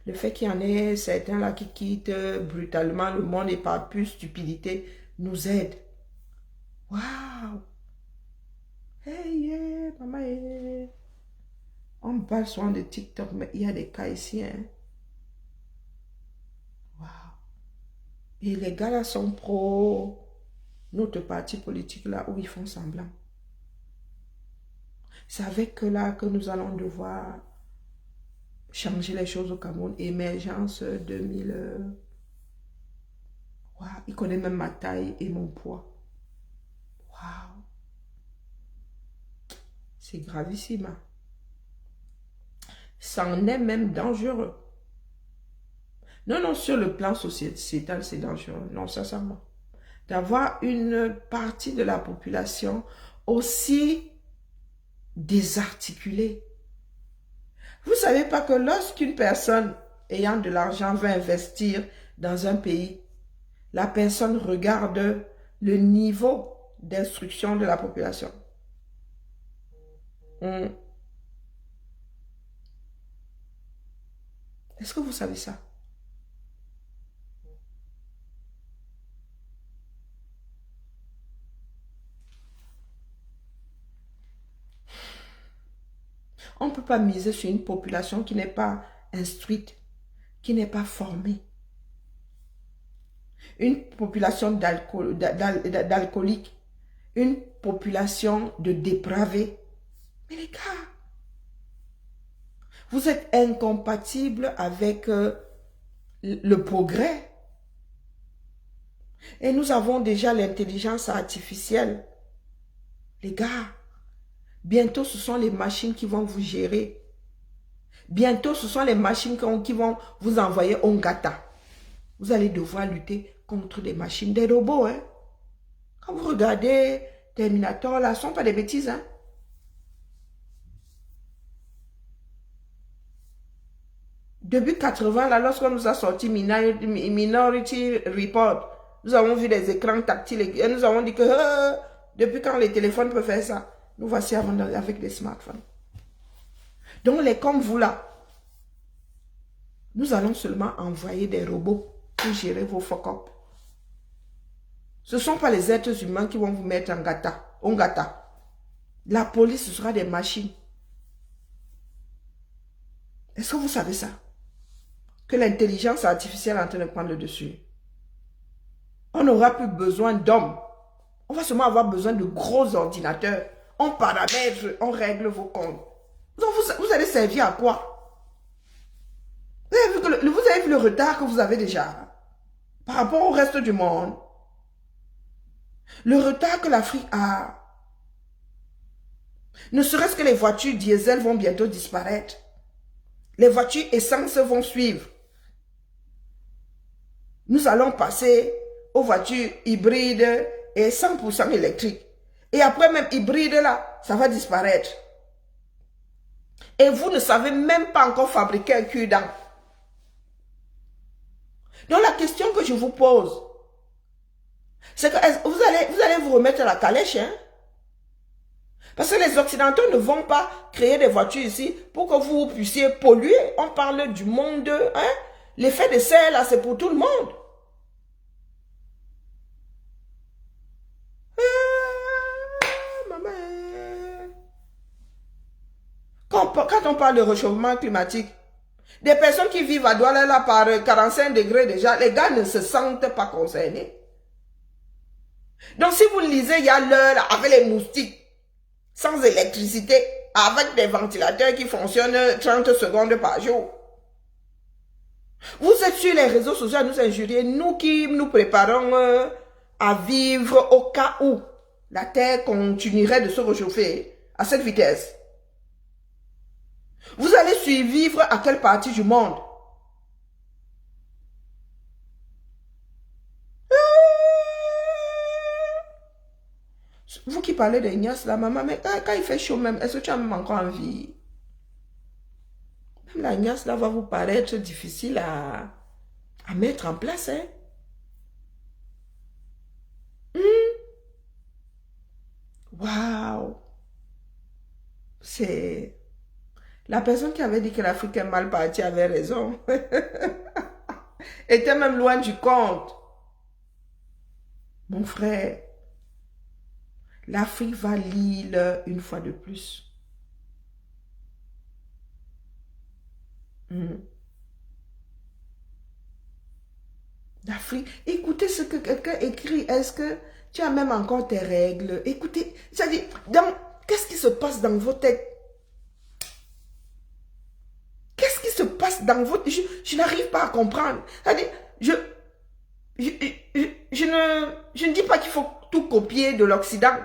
Le fait qu'il y en ait certains là qui quittent brutalement le monde et par pure stupidité nous aide. Waouh! Hey, yeah, maman, yeah. On parle souvent de TikTok, mais il y a des cas ici. Hein. Waouh! Et les gars là sont pro notre parti politique là où ils font semblant. C'est avec là que nous allons devoir changer les choses au Cameroun. Émergence 2000. Waouh! Il connaît même ma taille et mon poids. Waouh! C'est gravissime. Hein? Ça en est même dangereux. Non, non, sur le plan sociétal, c'est dangereux. Non, sincèrement. D'avoir une partie de la population aussi désarticulée. Vous ne savez pas que lorsqu'une personne ayant de l'argent va investir dans un pays, la personne regarde le niveau d'instruction de la population. Est-ce que vous savez ça? On ne peut pas miser sur une population qui n'est pas instruite, qui n'est pas formée. Une population d'alcooliques, une population de dépravés. Mais les gars, vous êtes incompatibles avec le progrès. Et nous avons déjà l'intelligence artificielle. Les gars, bientôt ce sont les machines qui vont vous gérer. Bientôt ce sont les machines qui vont vous envoyer en gâta. Vous allez devoir lutter contre des machines, des robots. Hein? Quand vous regardez Terminator, là, ce ne sont pas des bêtises. Hein? Depuis 80, là, lorsqu'on nous a sorti Minority Report, nous avons vu des écrans tactiles et nous avons dit que depuis quand les téléphones peuvent faire ça, nous voici avec des smartphones. Donc, les comme vous là, nous allons seulement envoyer des robots pour gérer vos fuck-up. Ce ne sont pas les êtres humains qui vont vous mettre en gâta. La police, ce sera des machines. Est-ce que vous savez ça? Que l'intelligence artificielle est en train de prendre le dessus. On n'aura plus besoin d'hommes. On va seulement avoir besoin de gros ordinateurs. On paramètre, on règle vos comptes. Donc vous allez servir à quoi? Vous avez vu le retard que vous avez déjà par rapport au reste du monde. Le retard que l'Afrique a. Ne serait-ce que les voitures diesel vont bientôt disparaître. Les voitures essence vont suivre. Nous allons passer aux voitures hybrides, est 100% électrique. Et après même hybride là, ça va disparaître. Et vous ne savez même pas encore fabriquer un cure-dent. Donc la question que je vous pose, c'est que vous allez vous remettre à la calèche, hein? Parce que les Occidentaux ne vont pas créer des voitures ici pour que vous puissiez polluer. On parle du monde, hein? L'effet de serre, là, c'est pour tout le monde. Maman. Quand on parle de réchauffement climatique, des personnes qui vivent à Douala là par 45 degrés déjà, les gars ne se sentent pas concernés. Donc si vous lisez, il y a l'heure avec les moustiques, sans électricité, avec des ventilateurs qui fonctionnent 30 secondes par jour. Vous êtes sur les réseaux sociaux à nous injurier, nous qui nous préparons à vivre au cas où la Terre continuerait de se réchauffer à cette vitesse. Vous allez survivre à quelle partie du monde? Vous qui parlez de Ignace, la maman, mais quand il fait chaud même, est-ce que tu as même encore envie? Même la Ignace là va vous paraître difficile à mettre en place, hein? Waouh! C'est... La personne qui avait dit que l'Afrique est mal partie avait raison. Était même loin du compte. Mon frère, l'Afrique va l'île une fois de plus. L'Afrique, écoutez ce que quelqu'un écrit. Est-ce que tu as même encore tes règles? Écoutez, c'est-à-dire, qu'est-ce qui se passe dans vos têtes? Qu'est-ce qui se passe dans votre... Je n'arrive pas à comprendre. C'est-à-dire, je ne dis pas qu'il faut tout copier de l'Occident.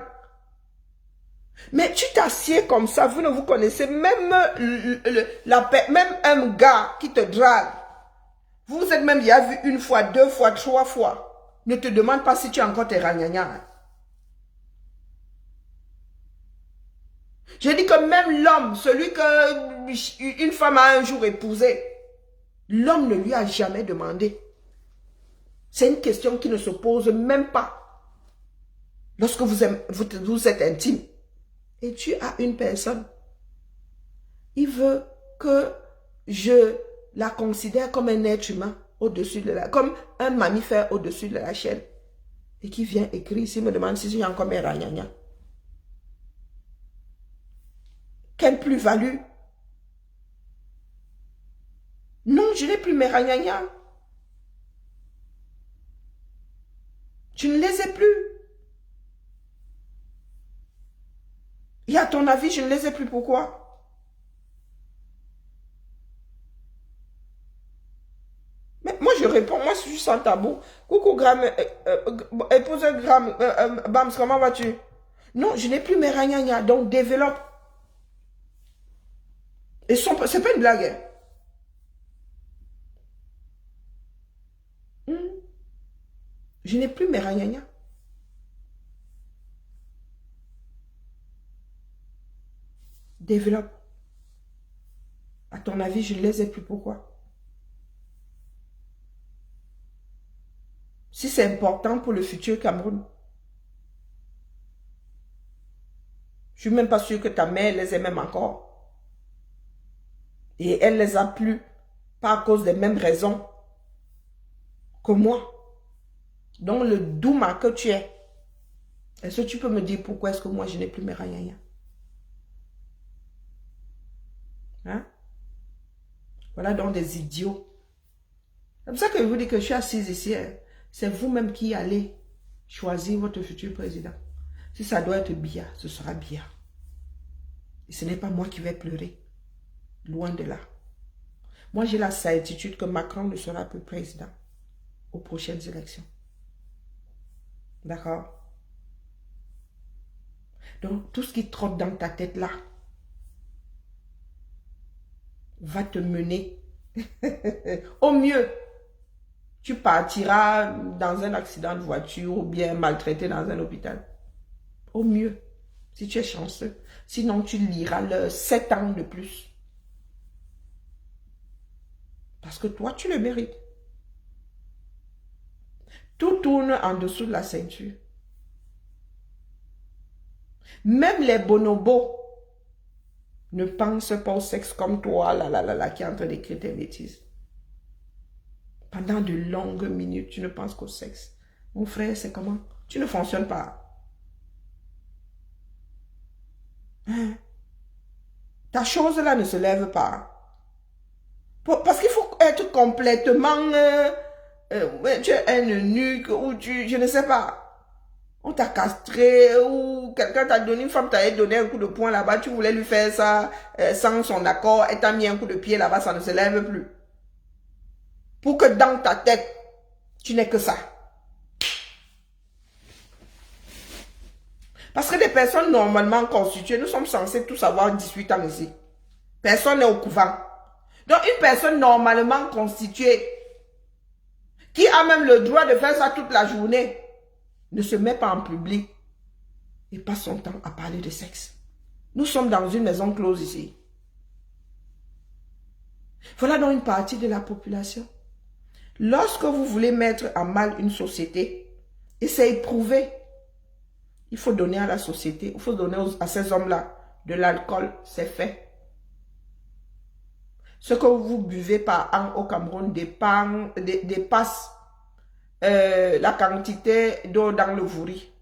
Mais tu t'assieds comme ça, vous ne vous connaissez même, même un gars qui te drague. Vous vous êtes même déjà vu une fois, deux fois, trois fois. Ne te demande pas si tu as encore tes ragnagnas. Je dis que même l'homme, celui que une femme a un jour épousé, l'homme ne lui a jamais demandé. C'est une question qui ne se pose même pas. Lorsque vous êtes intime et tu as une personne, il veut que je la considère comme un être humain au-dessus de comme un mammifère au-dessus de la chaîne. Et qui vient écrire ici, me demande si j'ai encore mes ragnagnas. Quelle plus-value? Non, je n'ai plus mes ragnagnas. Je ne les ai plus. Et à ton avis, je ne les ai plus. Pourquoi? Mais moi, je réponds. Moi, je suis sans tabou. Coucou, Gram, épouse Gram, Bams, comment vas-tu? Non, je n'ai plus mes ragnagnas. Donc, développe. Et c'est pas une blague. Hein? Je n'ai plus mes ragnagnas. Développe. À ton avis, je ne les ai plus. Pourquoi? Si c'est important pour le futur Cameroun. Je ne suis même pas sûre que ta mère les ait même encore. Et elle les a plus. Pas à cause des mêmes raisons que moi. Donc le douma que tu es. Est-ce que tu peux me dire pourquoi est-ce que moi je n'ai plus mes ragnagnas? Hein? Voilà donc des idiots. C'est pour ça que je vous dis que je suis assise ici. Hein. C'est vous-même qui allez choisir votre futur président. Si ça doit être Biya, ce sera Biya. Et ce n'est pas moi qui vais pleurer. Loin de là. Moi, j'ai la certitude que Macron ne sera plus président aux prochaines élections. D'accord? Donc, tout ce qui trotte dans ta tête là va te mener au mieux tu partiras dans un accident de voiture ou bien maltraité dans un hôpital. Au mieux, si tu es chanceux. Sinon, tu liras le 7 ans de plus. Parce que toi, tu le mérites. Tout tourne en dessous de la ceinture. Même les bonobos ne pensent pas au sexe comme toi, qui est en train d'écrire tes bêtises. Pendant de longues minutes, tu ne penses qu'au sexe. Mon frère, c'est comment? Tu ne fonctionnes pas. Hein? Ta chose là ne se lève pas. Parce qu'il faut être complètement... tu es un eunuque ou je ne sais pas. On t'a castré ou quelqu'un t'a donné, une femme t'a donné un coup de poing là-bas, tu voulais lui faire ça sans son accord, elle t'a mis un coup de pied là-bas, ça ne se lève plus. Pour que dans ta tête, tu n'aies que ça. Parce que des personnes normalement constituées, nous sommes censés tous avoir 18 ans ici. Personne n'est au couvent. Donc une personne normalement constituée, qui a même le droit de faire ça toute la journée, ne se met pas en public et passe son temps à parler de sexe. Nous sommes dans une maison close ici. Voilà donc une partie de la population. Lorsque vous voulez mettre à mal une société, et c'est éprouvé, il faut donner à la société, il faut donner à ces hommes-là de l'alcool, c'est fait. Ce que vous buvez par an au Cameroun dépasse la quantité d'eau dans le Vouri.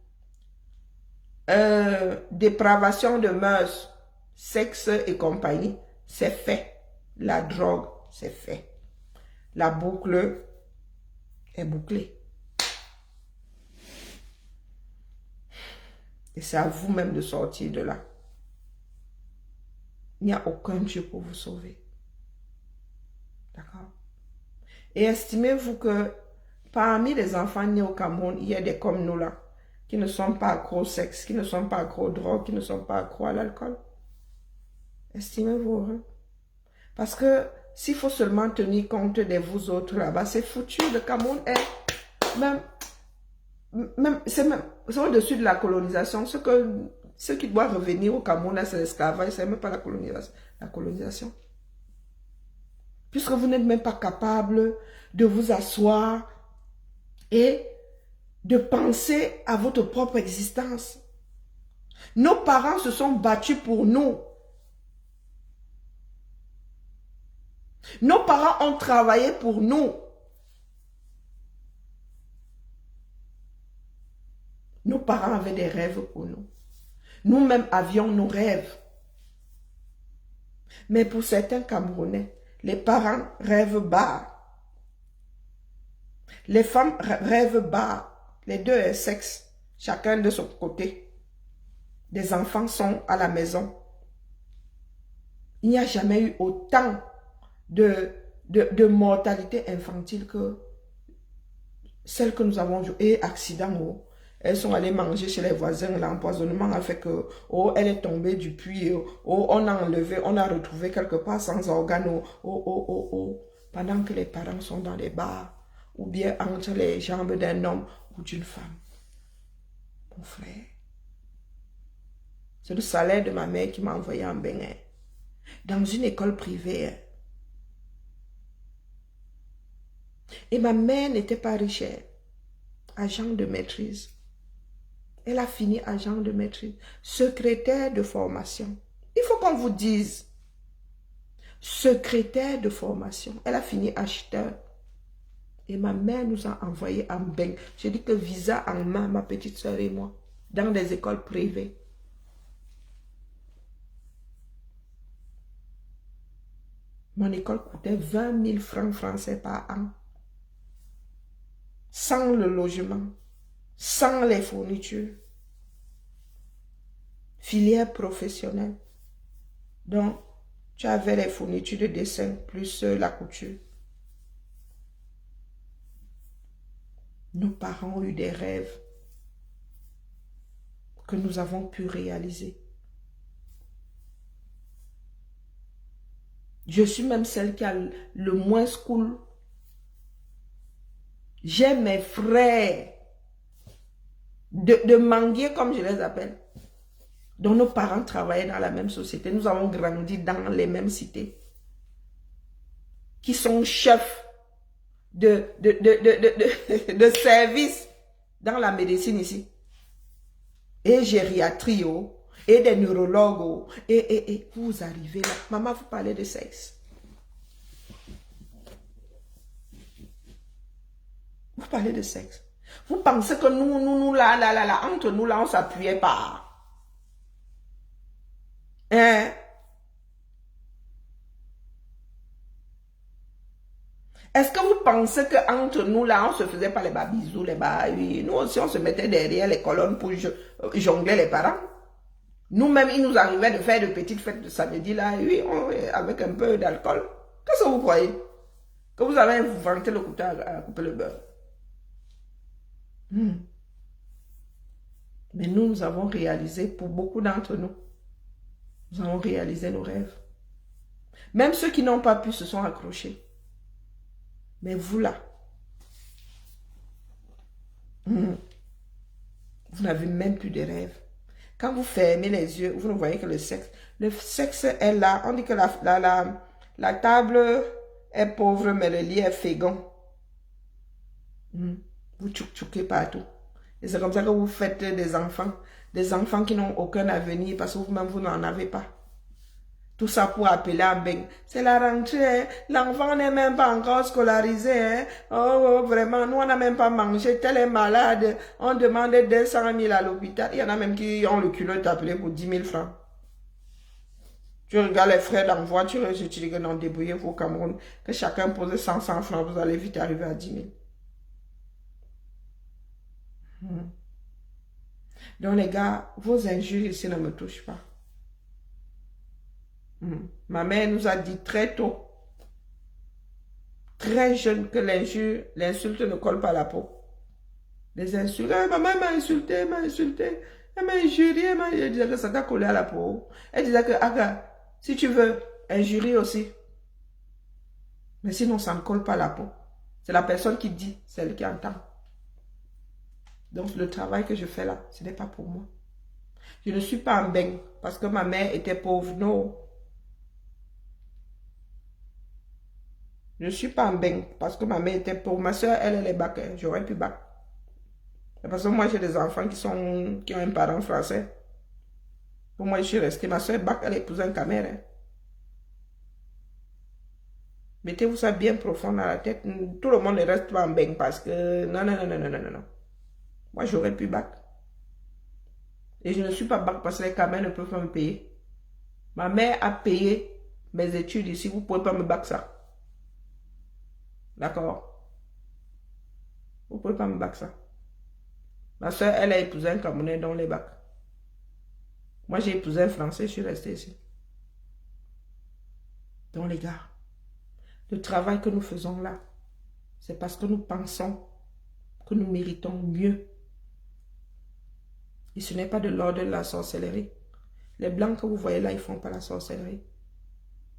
Dépravation de mœurs, sexe et compagnie, c'est fait. La drogue, c'est fait. La boucle est bouclée. Et c'est à vous-même de sortir de là. Il n'y a aucun Dieu pour vous sauver. D'accord? Et estimez-vous que parmi les enfants nés au Cameroun, il y a des comme nous là, qui ne sont pas accros au sexe, qui ne sont pas accros aux drogues, qui ne sont pas accros à l'alcool. Estimez-vous heureux. Parce que s'il faut seulement tenir compte de vous autres là-bas, c'est foutu. Le Cameroun est c'est au-dessus de la colonisation. Ce qui doit revenir au Cameroun, c'est l'esclavage, c'est même pas la colonisation. La colonisation. Puisque vous n'êtes même pas capable de vous asseoir et de penser à votre propre existence. Nos parents se sont battus pour nous. Nos parents ont travaillé pour nous. Nos parents avaient des rêves pour nous. Nous-mêmes avions nos rêves. Mais pour certains Camerounais, les parents rêvent bas. Les femmes rêvent bas. Les deux sexes, chacun de son côté. Des enfants sont à la maison. Il n'y a jamais eu autant de mortalité infantile que celle que nous avons eue. Et accident, elles sont allées manger chez les voisins. L'empoisonnement a fait que, elle est tombée du puits. On a enlevé, on a retrouvé quelque part sans organes. Pendant que les parents sont dans les bars. Ou bien entre les jambes d'un homme ou d'une femme. Mon frère. C'est le salaire de ma mère qui m'a envoyé en Bénin. Dans une école privée. Et ma mère n'était pas riche. Agent de maîtrise. Elle a fini agent de maîtrise. Secrétaire de formation. Il faut qu'on vous dise. Secrétaire de formation. Elle a fini acheteur. Et ma mère nous a envoyé en Bénin. J'ai dit que visa en main, ma petite soeur et moi. Dans des écoles privées. Mon école coûtait 20 000 francs français par an. Sans le logement. Sans les fournitures. Filière professionnelle. Donc, tu avais les fournitures de dessin plus la couture. Nos parents ont eu des rêves que nous avons pu réaliser. Je suis même celle qui a le moins cool J'ai mes frères de manguiers, comme je les appelle, dont nos parents travaillaient dans la même société. Nous avons grandi dans les mêmes cités. Qui sont chefs de service dans la médecine ici. Et gériatrie, et des neurologues, et vous arrivez là. Maman, vous parlez de sexe. Vous parlez de sexe. Vous pensez que nous, là, entre nous, là, on s'appuyait pas. Hein? Est-ce que vous pensez qu'entre nous, là, on se faisait pas les bisous, les oui. Nous aussi, on se mettait derrière les colonnes pour jongler les parents. Nous-mêmes, il nous arrivait de faire de petites fêtes de samedi, là, oui, avec un peu d'alcool. Qu'est-ce que vous croyez? Que vous avez inventé le couteau à couper le beurre. Mais nous avons réalisé, pour beaucoup d'entre nous, nous avons réalisé nos rêves. Même ceux qui n'ont pas pu se sont accrochés. Mais vous là, vous n'avez même plus de rêves. Quand vous fermez les yeux, vous ne voyez que le sexe. Le sexe est là. On dit que la table est pauvre, mais le lit est fécond. Vous tchouk-tchouquez partout. Et c'est comme ça que vous faites des enfants qui n'ont aucun avenir parce que vous-même, vous n'en avez pas. Tout ça pour appeler à Beng. C'est la rentrée, hein? L'enfant n'est même pas encore scolarisé. Hein? Oh, vraiment, nous, on n'a même pas mangé. Tel est malade. On demande 200 000 à l'hôpital. Il y en a même qui ont le culot d'appeler pour 10 000 francs. Tu regardes les frais d'envoi, tu dis que non, débrouillez-vous au Cameroun. Que chacun pose 100 francs, vous allez vite arriver à 10 000. Donc les gars, vos injures ici ne me touchent pas. Ma mère nous a dit très tôt, très jeune, que l'insulte ne colle pas à la peau. Les insultes, maman m'a insulté, elle m'a injurié, elle disait que ça t'a collé à la peau. Elle disait que, Aga, si tu veux, injurie aussi. Mais sinon, ça ne colle pas à la peau. C'est la personne qui dit, celle qui entend. Donc, le travail que je fais là, ce n'est pas pour moi. Je ne suis pas en beigne parce que ma mère était pauvre, non. Je ne suis pas en beigne parce que ma mère était pauvre. Ma soeur, elle est bac. J'aurais pu bac. Parce que moi, j'ai des enfants qui ont un parent français. Pour moi, je suis restée. Ma soeur bac, elle épouse un Cameroun. Mettez-vous ça bien profond dans la tête. Tout le monde ne reste pas en beigne parce que... Non. Moi, j'aurais pu bac. Et je ne suis pas bac parce que les Camerounais ne peuvent pas me payer. Ma mère a payé mes études ici. Vous ne pouvez pas me bac ça. D'accord? Vous ne pouvez pas me bac ça. Ma soeur, elle a épousé un Camerounais dans les bacs. Moi, j'ai épousé un Français, je suis restée ici. Donc, les gars, le travail que nous faisons là, c'est parce que nous pensons que nous méritons mieux. Et ce n'est pas de l'ordre de la sorcellerie. Les blancs que vous voyez là, ils ne font pas la sorcellerie.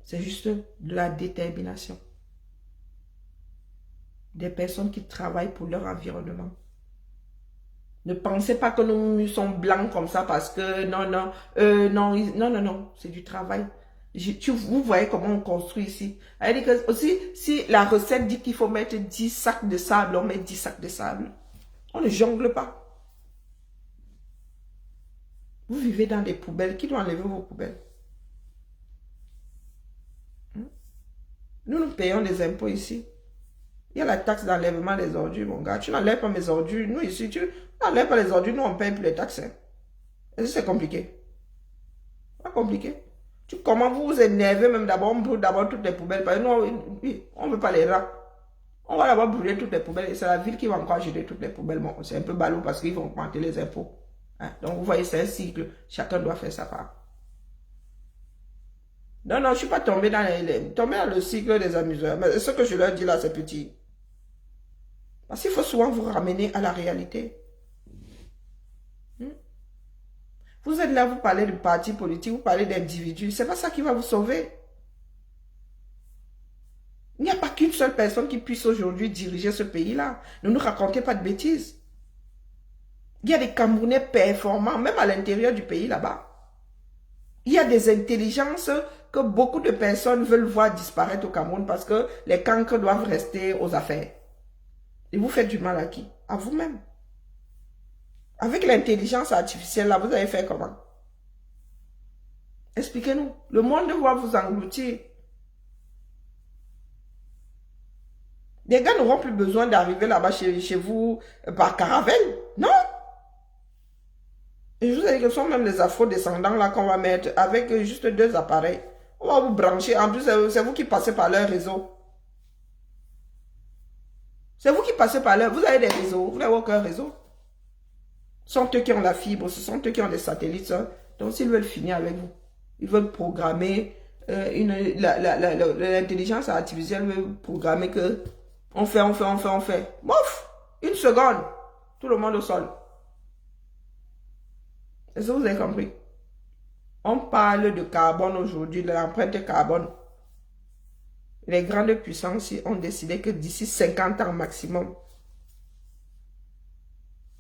C'est juste de la détermination. Des personnes qui travaillent pour leur environnement. Ne pensez pas que nous sommes blancs comme ça parce que non, c'est du travail. Vous voyez comment on construit ici. Elle dit que aussi, si la recette dit qu'il faut mettre 10 sacs de sable, on met 10 sacs de sable. On ne jongle pas. Vous vivez dans des poubelles. Qui doit enlever vos poubelles? Nous payons des impôts ici. Il y a la taxe d'enlèvement des ordures, mon gars. Tu n'enlèves pas mes ordures. Nous, ici, tu n'enlèves pas les ordures. Nous, on paye plus les taxes. Hein. Est-ce que c'est compliqué? Pas compliqué. Comment vous vous énervez même d'abord? On brûle d'abord toutes les poubelles. Parce que nous, on ne veut pas les rats. On va d'abord brûler toutes les poubelles. Et c'est la ville qui va encore jeter toutes les poubelles. Bon, c'est un peu ballot parce qu'ils vont augmenter les impôts. Hein? Donc, vous voyez, c'est un cycle. Chacun doit faire sa part. Non, je ne suis pas tombé dans le cycle des amuseurs. Mais ce que je leur dis là, c'est petit. Parce qu'il faut souvent vous ramener à la réalité. Vous êtes là, vous parlez de partis politiques, vous parlez d'individus. Ce n'est pas ça qui va vous sauver. Il n'y a pas qu'une seule personne qui puisse aujourd'hui diriger ce pays-là. Ne nous racontez pas de bêtises. Il y a des Camerounais performants, même à l'intérieur du pays là-bas. Il y a des intelligences que beaucoup de personnes veulent voir disparaître au Cameroun parce que les cancres doivent rester aux affaires. Et vous faites du mal à qui? À vous-même. Avec l'intelligence artificielle, là, vous allez faire comment? Expliquez-nous. Le monde va vous engloutir. Les gars n'auront plus besoin d'arriver là-bas chez vous par caravelle. Non. Et je vous ai dit que ce sont même les afro-descendants là qu'on va mettre avec juste 2 appareils. On va vous brancher. En plus, c'est vous qui passez par leur réseau. C'est vous qui passez par leur... Vous avez des réseaux. Vous n'avez aucun réseau. Ce sont eux qui ont la fibre. Ce sont eux qui ont des satellites. Hein. Donc, s'ils veulent finir avec vous, ils veulent programmer... L'intelligence artificielle veut programmer que... On fait. Mouf! 1 seconde. Tout le monde au sol. Est-ce que vous avez compris? On parle de carbone aujourd'hui, de l'empreinte carbone. Les grandes puissances ont décidé que d'ici 50 ans maximum,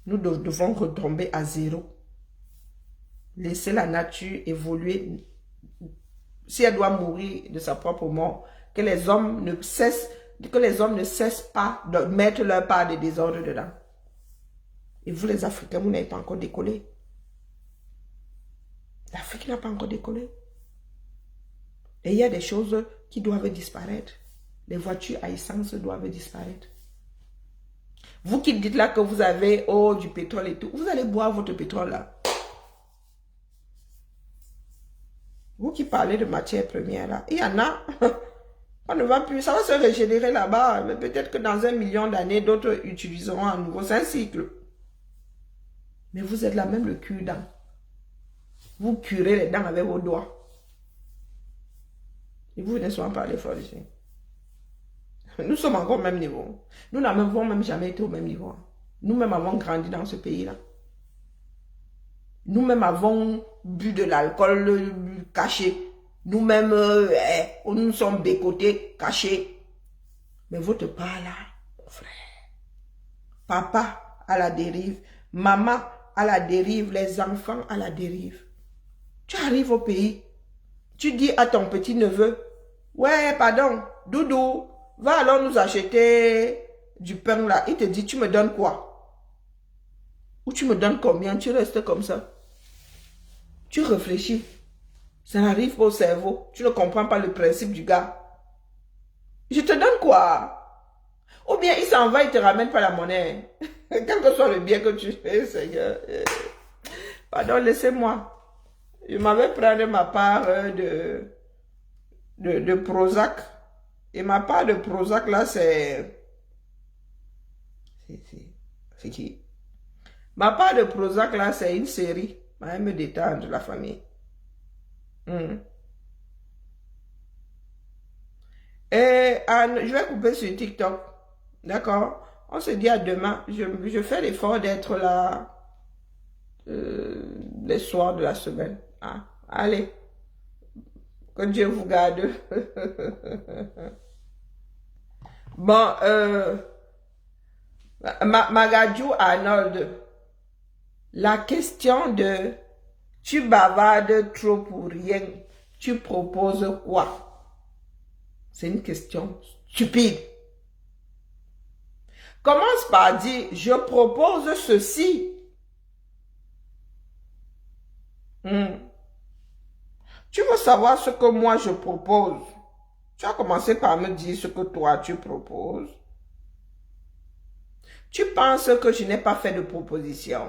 nous devons retomber à 0. Laisser la nature évoluer. Si elle doit mourir de sa propre mort, que les hommes ne cessent pas de mettre leur part de désordre dedans. Et vous les Africains, vous n'avez pas encore décollé. L'Afrique n'a pas encore décollé. Et il y a des choses qui doivent disparaître. Les voitures à essence doivent disparaître. Vous qui dites là que vous avez du pétrole et tout, vous allez boire votre pétrole là. Vous qui parlez de matières premières là, il y en a. On ne va plus, ça va se régénérer là-bas. Mais peut-être que dans 1 million d'années, d'autres utiliseront à nouveau. C'est un cycle. Mais vous êtes là même le cure-dent. Vous curez les dents avec vos doigts. Et vous venez souvent parler fort ici. Nous sommes encore au même niveau. Nous n'avons même jamais été au même niveau. Nous-mêmes avons grandi dans ce pays-là. Nous-mêmes avons bu de l'alcool caché. Nous-mêmes, nous sommes bécotés, cachés. Mais votre part là, mon frère. Papa à la dérive. Maman à la dérive. Les enfants à la dérive. Tu arrives au pays. Tu dis à ton petit-neveu, ouais, pardon, Doudou, va alors nous acheter du pain là. Il te dit, tu me donnes quoi? Ou tu me donnes combien? Tu restes comme ça. Tu réfléchis. Ça n'arrive pas au cerveau. Tu ne comprends pas le principe du gars. Je te donne quoi? Ou bien il s'en va, il te ramène pas la monnaie. Quel que soit le bien que tu fais, Seigneur. Pardon, laissez-moi. Je m'avais pris ma part de Prozac. Et ma part de Prozac, là, c'est... C'est qui? Ma part de Prozac, là, c'est une série. Elle me détendre, la famille. Et je vais couper sur TikTok. D'accord? On se dit à demain. Je fais l'effort d'être là les soirs de la semaine. Ah, allez. Que Dieu vous garde. Bon, Magadou Arnold, la question de tu bavardes trop pour rien, tu proposes quoi? C'est une question stupide. Commence par dire je propose ceci. Tu veux savoir ce que moi je propose? Tu as commencé par me dire ce que toi tu proposes. Tu penses que je n'ai pas fait de proposition?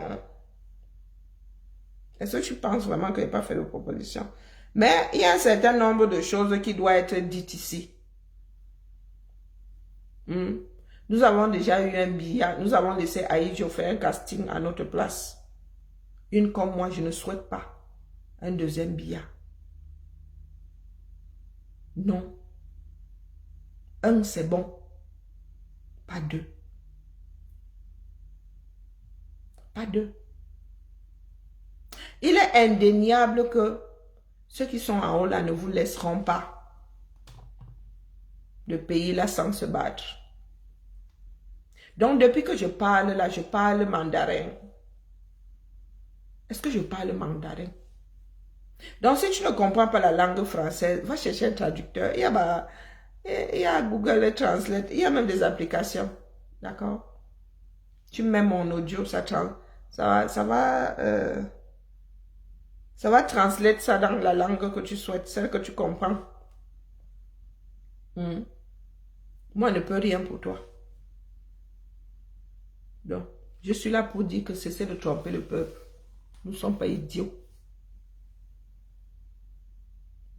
Est-ce que tu penses vraiment que je n'ai pas fait de proposition? Mais il y a un certain nombre de choses qui doivent être dites ici. Nous avons déjà eu un billet. Nous avons laissé Aïdjo faire un casting à notre place. Une comme moi, je ne souhaite pas un deuxième billet. Non. Un, c'est bon. Pas deux. Pas deux. Il est indéniable que ceux qui sont en haut là ne vous laisseront pas. de pays là sans se battre. Donc, depuis que je parle là, je parle mandarin. Est-ce que je parle mandarin? Donc, si tu ne comprends pas la langue française, va chercher un traducteur. Il y a Google Translate, il y a même des applications. D'accord? Tu mets mon audio, ça va translate ça dans la langue que tu souhaites, celle que tu comprends. Moi, je ne peux rien pour toi. Donc, je suis là pour dire que cessez de tromper le peuple. Nous ne sommes pas idiots.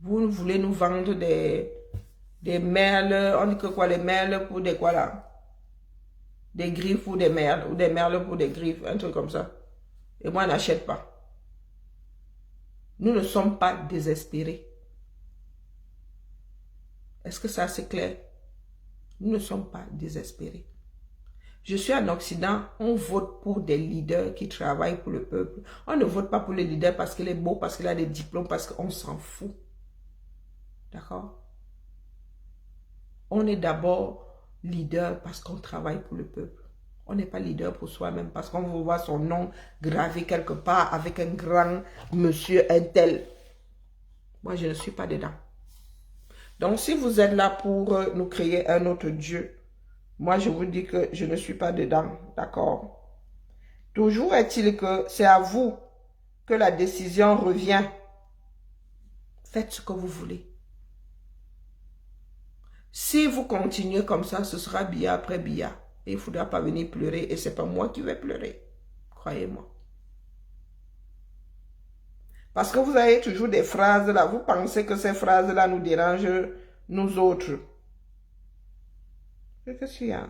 Vous voulez nous vendre des merles, on dit que quoi, les merles pour des quoi là? Des griffes pour des merles, ou des merles pour des griffes, un truc comme ça. Et moi, je n'achète pas. Nous ne sommes pas désespérés. Est-ce que ça c'est clair? Nous ne sommes pas désespérés. Je suis en Occident, on vote pour des leaders qui travaillent pour le peuple. On ne vote pas pour le leader parce qu'il est beau, parce qu'il a des diplômes, parce qu'on s'en fout. D'accord? On est d'abord leader parce qu'on travaille pour le peuple. On n'est pas leader pour soi-même parce qu'on veut voir son nom gravé quelque part avec un grand monsieur, un tel. Moi, je ne suis pas dedans. Donc, si vous êtes là pour nous créer un autre Dieu, moi, je vous dis que je ne suis pas dedans. D'accord? Toujours est-il que c'est à vous que la décision revient. Faites ce que vous voulez. Si vous continuez comme ça, ce sera billet après billet. Et il ne faudra pas venir pleurer. Et ce n'est pas moi qui vais pleurer. Croyez-moi. Parce que vous avez toujours des phrases là. Vous pensez que ces phrases-là nous dérangent, nous autres. Qu'est-ce qu'il y a?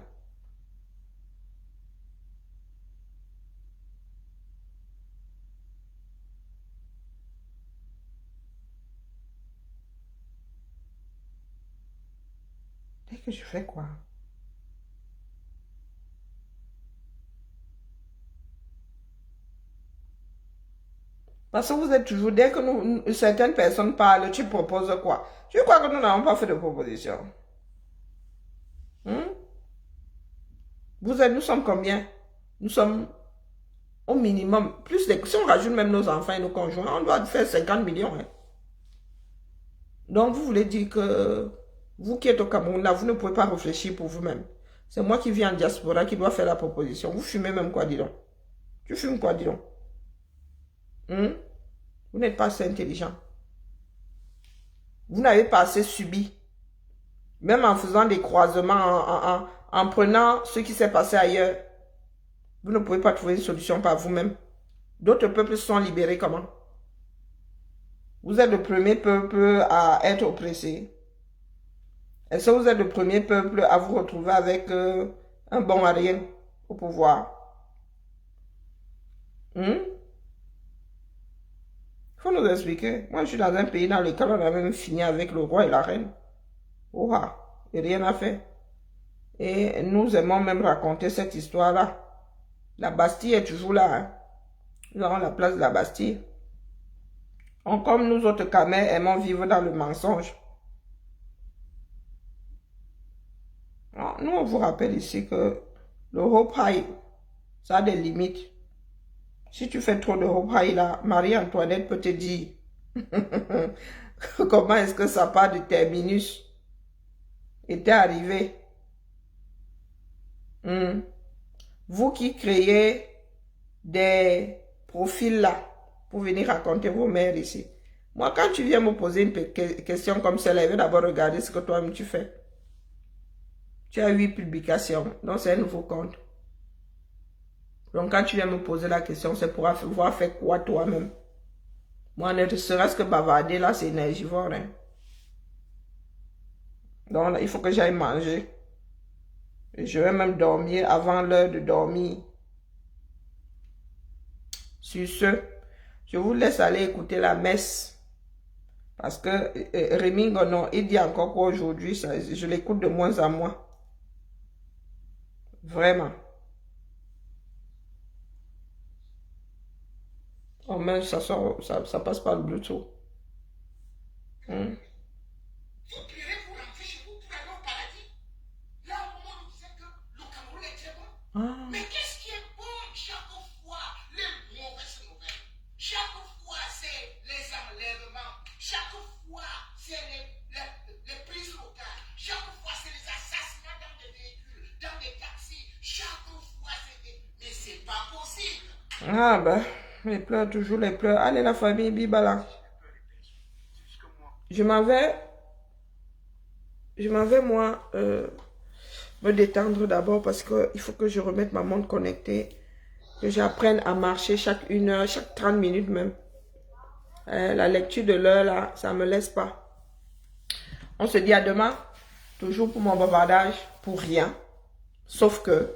Dès que je fais quoi? Parce que vous êtes toujours, dès que certaines personnes parlent, tu proposes quoi? Je crois que nous n'avons pas fait de proposition. Nous sommes combien? Nous sommes au minimum, si on rajoute même nos enfants et nos conjoints, on doit faire 50 millions. Hein. Donc, vous voulez dire que vous qui êtes au Cameroun, là, vous ne pouvez pas réfléchir pour vous-même. C'est moi qui viens en diaspora qui dois faire la proposition. Vous fumez même quoi, dis donc? Tu fumes quoi, dis donc? Vous n'êtes pas assez intelligent. Vous n'avez pas assez subi. Même en faisant des croisements, en prenant ce qui s'est passé ailleurs, vous ne pouvez pas trouver une solution par vous-même. D'autres peuples se sont libérés comment? Vous êtes le premier peuple à être oppressé. Est-ce que vous êtes le premier peuple à vous retrouver avec un bon à rien au pouvoir? Il faut nous expliquer. Moi, je suis dans un pays dans lequel on a même fini avec le roi et la reine. Ouah, et rien à faire. Et nous aimons même raconter cette histoire-là. La Bastille est toujours là. Hein. Nous avons la place de la Bastille. Comme nous autres Camers aimons vivre dans le mensonge. Alors, nous, on vous rappelle ici que le hope high, ça a des limites. Si tu fais trop de hope high là, Marie-Antoinette peut te dire comment est-ce que ça part de terminus était arrivé. Vous qui créez des profils là pour venir raconter vos mères ici. Moi, quand tu viens me poser une question comme celle-là, je vais d'abord regarder ce que toi-même tu fais. Tu as 8 publications, donc c'est un nouveau compte. Donc quand tu viens me poser la question, c'est pour voir faire quoi toi-même. Moi, ne serait-ce que bavarder là, c'est énergivore. Hein. Donc il faut que j'aille manger. Et je vais même dormir avant l'heure de dormir. Sur ce, je vous laisse aller écouter la messe. Parce que Rémi Gonon, il dit encore quoi aujourd'hui, je l'écoute de moins en moins. Vraiment. Oh mais ça passe par le Bluetooth. Vous prierez pour rentrer chez vous pour aller au paradis. Ah ben, les pleurs, toujours les pleurs. Allez la famille, Bibala. Je m'en vais. Je m'en vais moi me détendre d'abord parce qu'il faut que je remette ma montre connectée. Que j'apprenne à marcher chaque 1 heure, chaque 30 minutes même. La lecture de l'heure là, ça ne me laisse pas. On se dit à demain. Toujours pour mon bavardage, pour rien. Sauf que,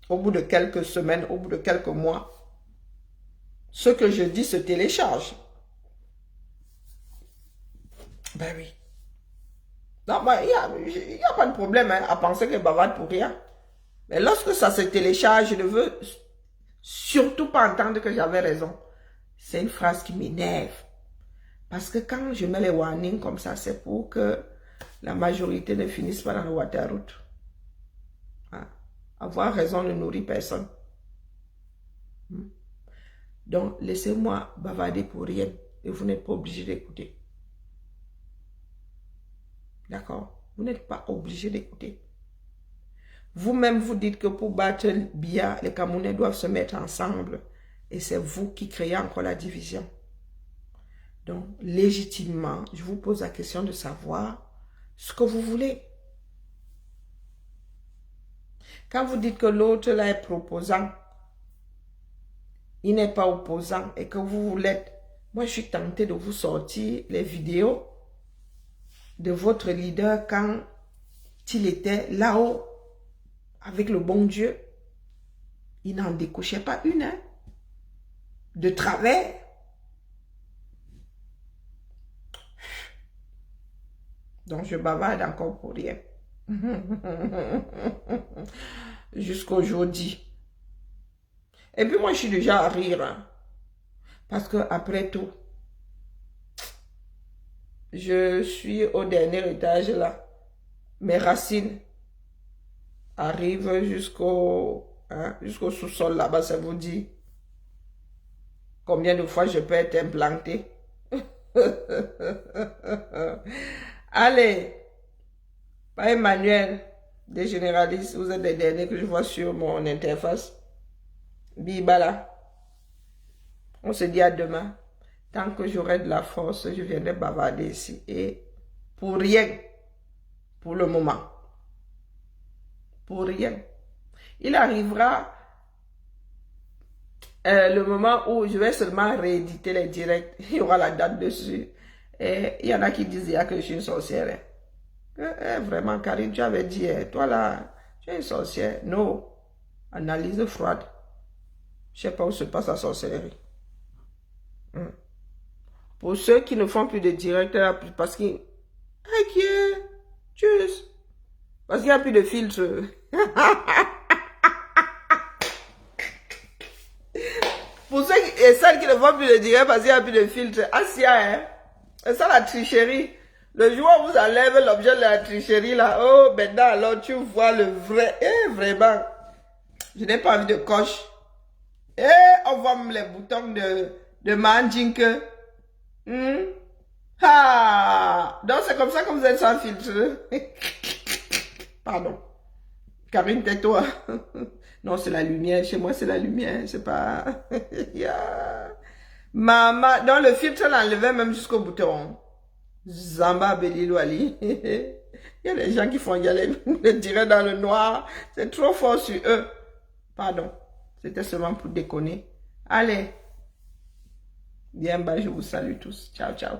au bout de quelques semaines, au bout de quelques mois, ce que je dis se télécharge. Ben oui. Non, ben, il n'y a pas de problème hein, à penser que je bavarde pour rien. Mais lorsque ça se télécharge, je ne veux surtout pas entendre que j'avais raison. C'est une phrase qui m'énerve. Parce que quand je mets les warnings comme ça, c'est pour que la majorité ne finisse pas dans le waterroute. Hein? Avoir raison ne nourrit personne. Donc, laissez-moi bavarder pour rien. Et vous n'êtes pas obligé d'écouter. D'accord? Vous n'êtes pas obligé d'écouter. Vous-même, vous dites que pour battre Biya, les Camerounais doivent se mettre ensemble. Et c'est vous qui créez encore la division. Donc, légitimement, je vous pose la question de savoir ce que vous voulez. Quand vous dites que l'autre là est proposant, il n'est pas opposant et que vous l'êtes, moi je suis tentée de vous sortir les vidéos de votre leader quand il était là-haut avec le bon Dieu. Il n'en décochait pas une, hein, de travers. Donc je bavarde encore pour rien. Jusqu'aujourd'hui. Et puis moi je suis déjà à rire. Hein, parce que après tout, je suis au dernier étage là. Mes racines arrivent jusqu'au sous-sol là-bas, ça vous dit combien de fois je peux être implanté. Allez, pas Emmanuel, des généralistes, vous êtes les derniers que je vois sur mon interface. Bibala, on se dit à demain. Tant que j'aurai de la force, je viendrai bavarder ici. Et pour rien, pour le moment. Pour rien. Il arrivera le moment où je vais seulement rééditer les directs. Il y aura la date dessus. Et il y en a qui disent que je suis une sorcière. Vraiment, Karine, tu avais dit, toi là, tu es une sorcière. Non. Analyse froide. Je ne sais pas où se passe la sorcellerie. Pour ceux qui ne font plus de direct, parce qu'ils... Tchuss. Parce qu'il n'y a plus de filtre. Pour ceux et celles qui ne font plus de direct parce qu'il n'y a plus de filtre, Asia, hein. C'est ça la tricherie. Le jour où vous enlève l'objet de la tricherie, là, oh, maintenant, alors tu vois le vrai. Vraiment. Je n'ai pas envie de coche. On voit même les boutons de Mandjinke. Ah! Donc, c'est comme ça que vous êtes sans filtre. Pardon. Karine, tais-toi. Non, c'est la lumière. Chez moi, c'est la lumière. C'est pas... Yeah. Maman, dans le filtre, elle enlevait même jusqu'au bouton. Zamba Belilo Ali. Il y a des gens qui font y aller, le dirait dans le noir. C'est trop fort sur eux. Pardon. C'était seulement pour déconner. Allez. Bien, bah, je vous salue tous. Ciao, ciao.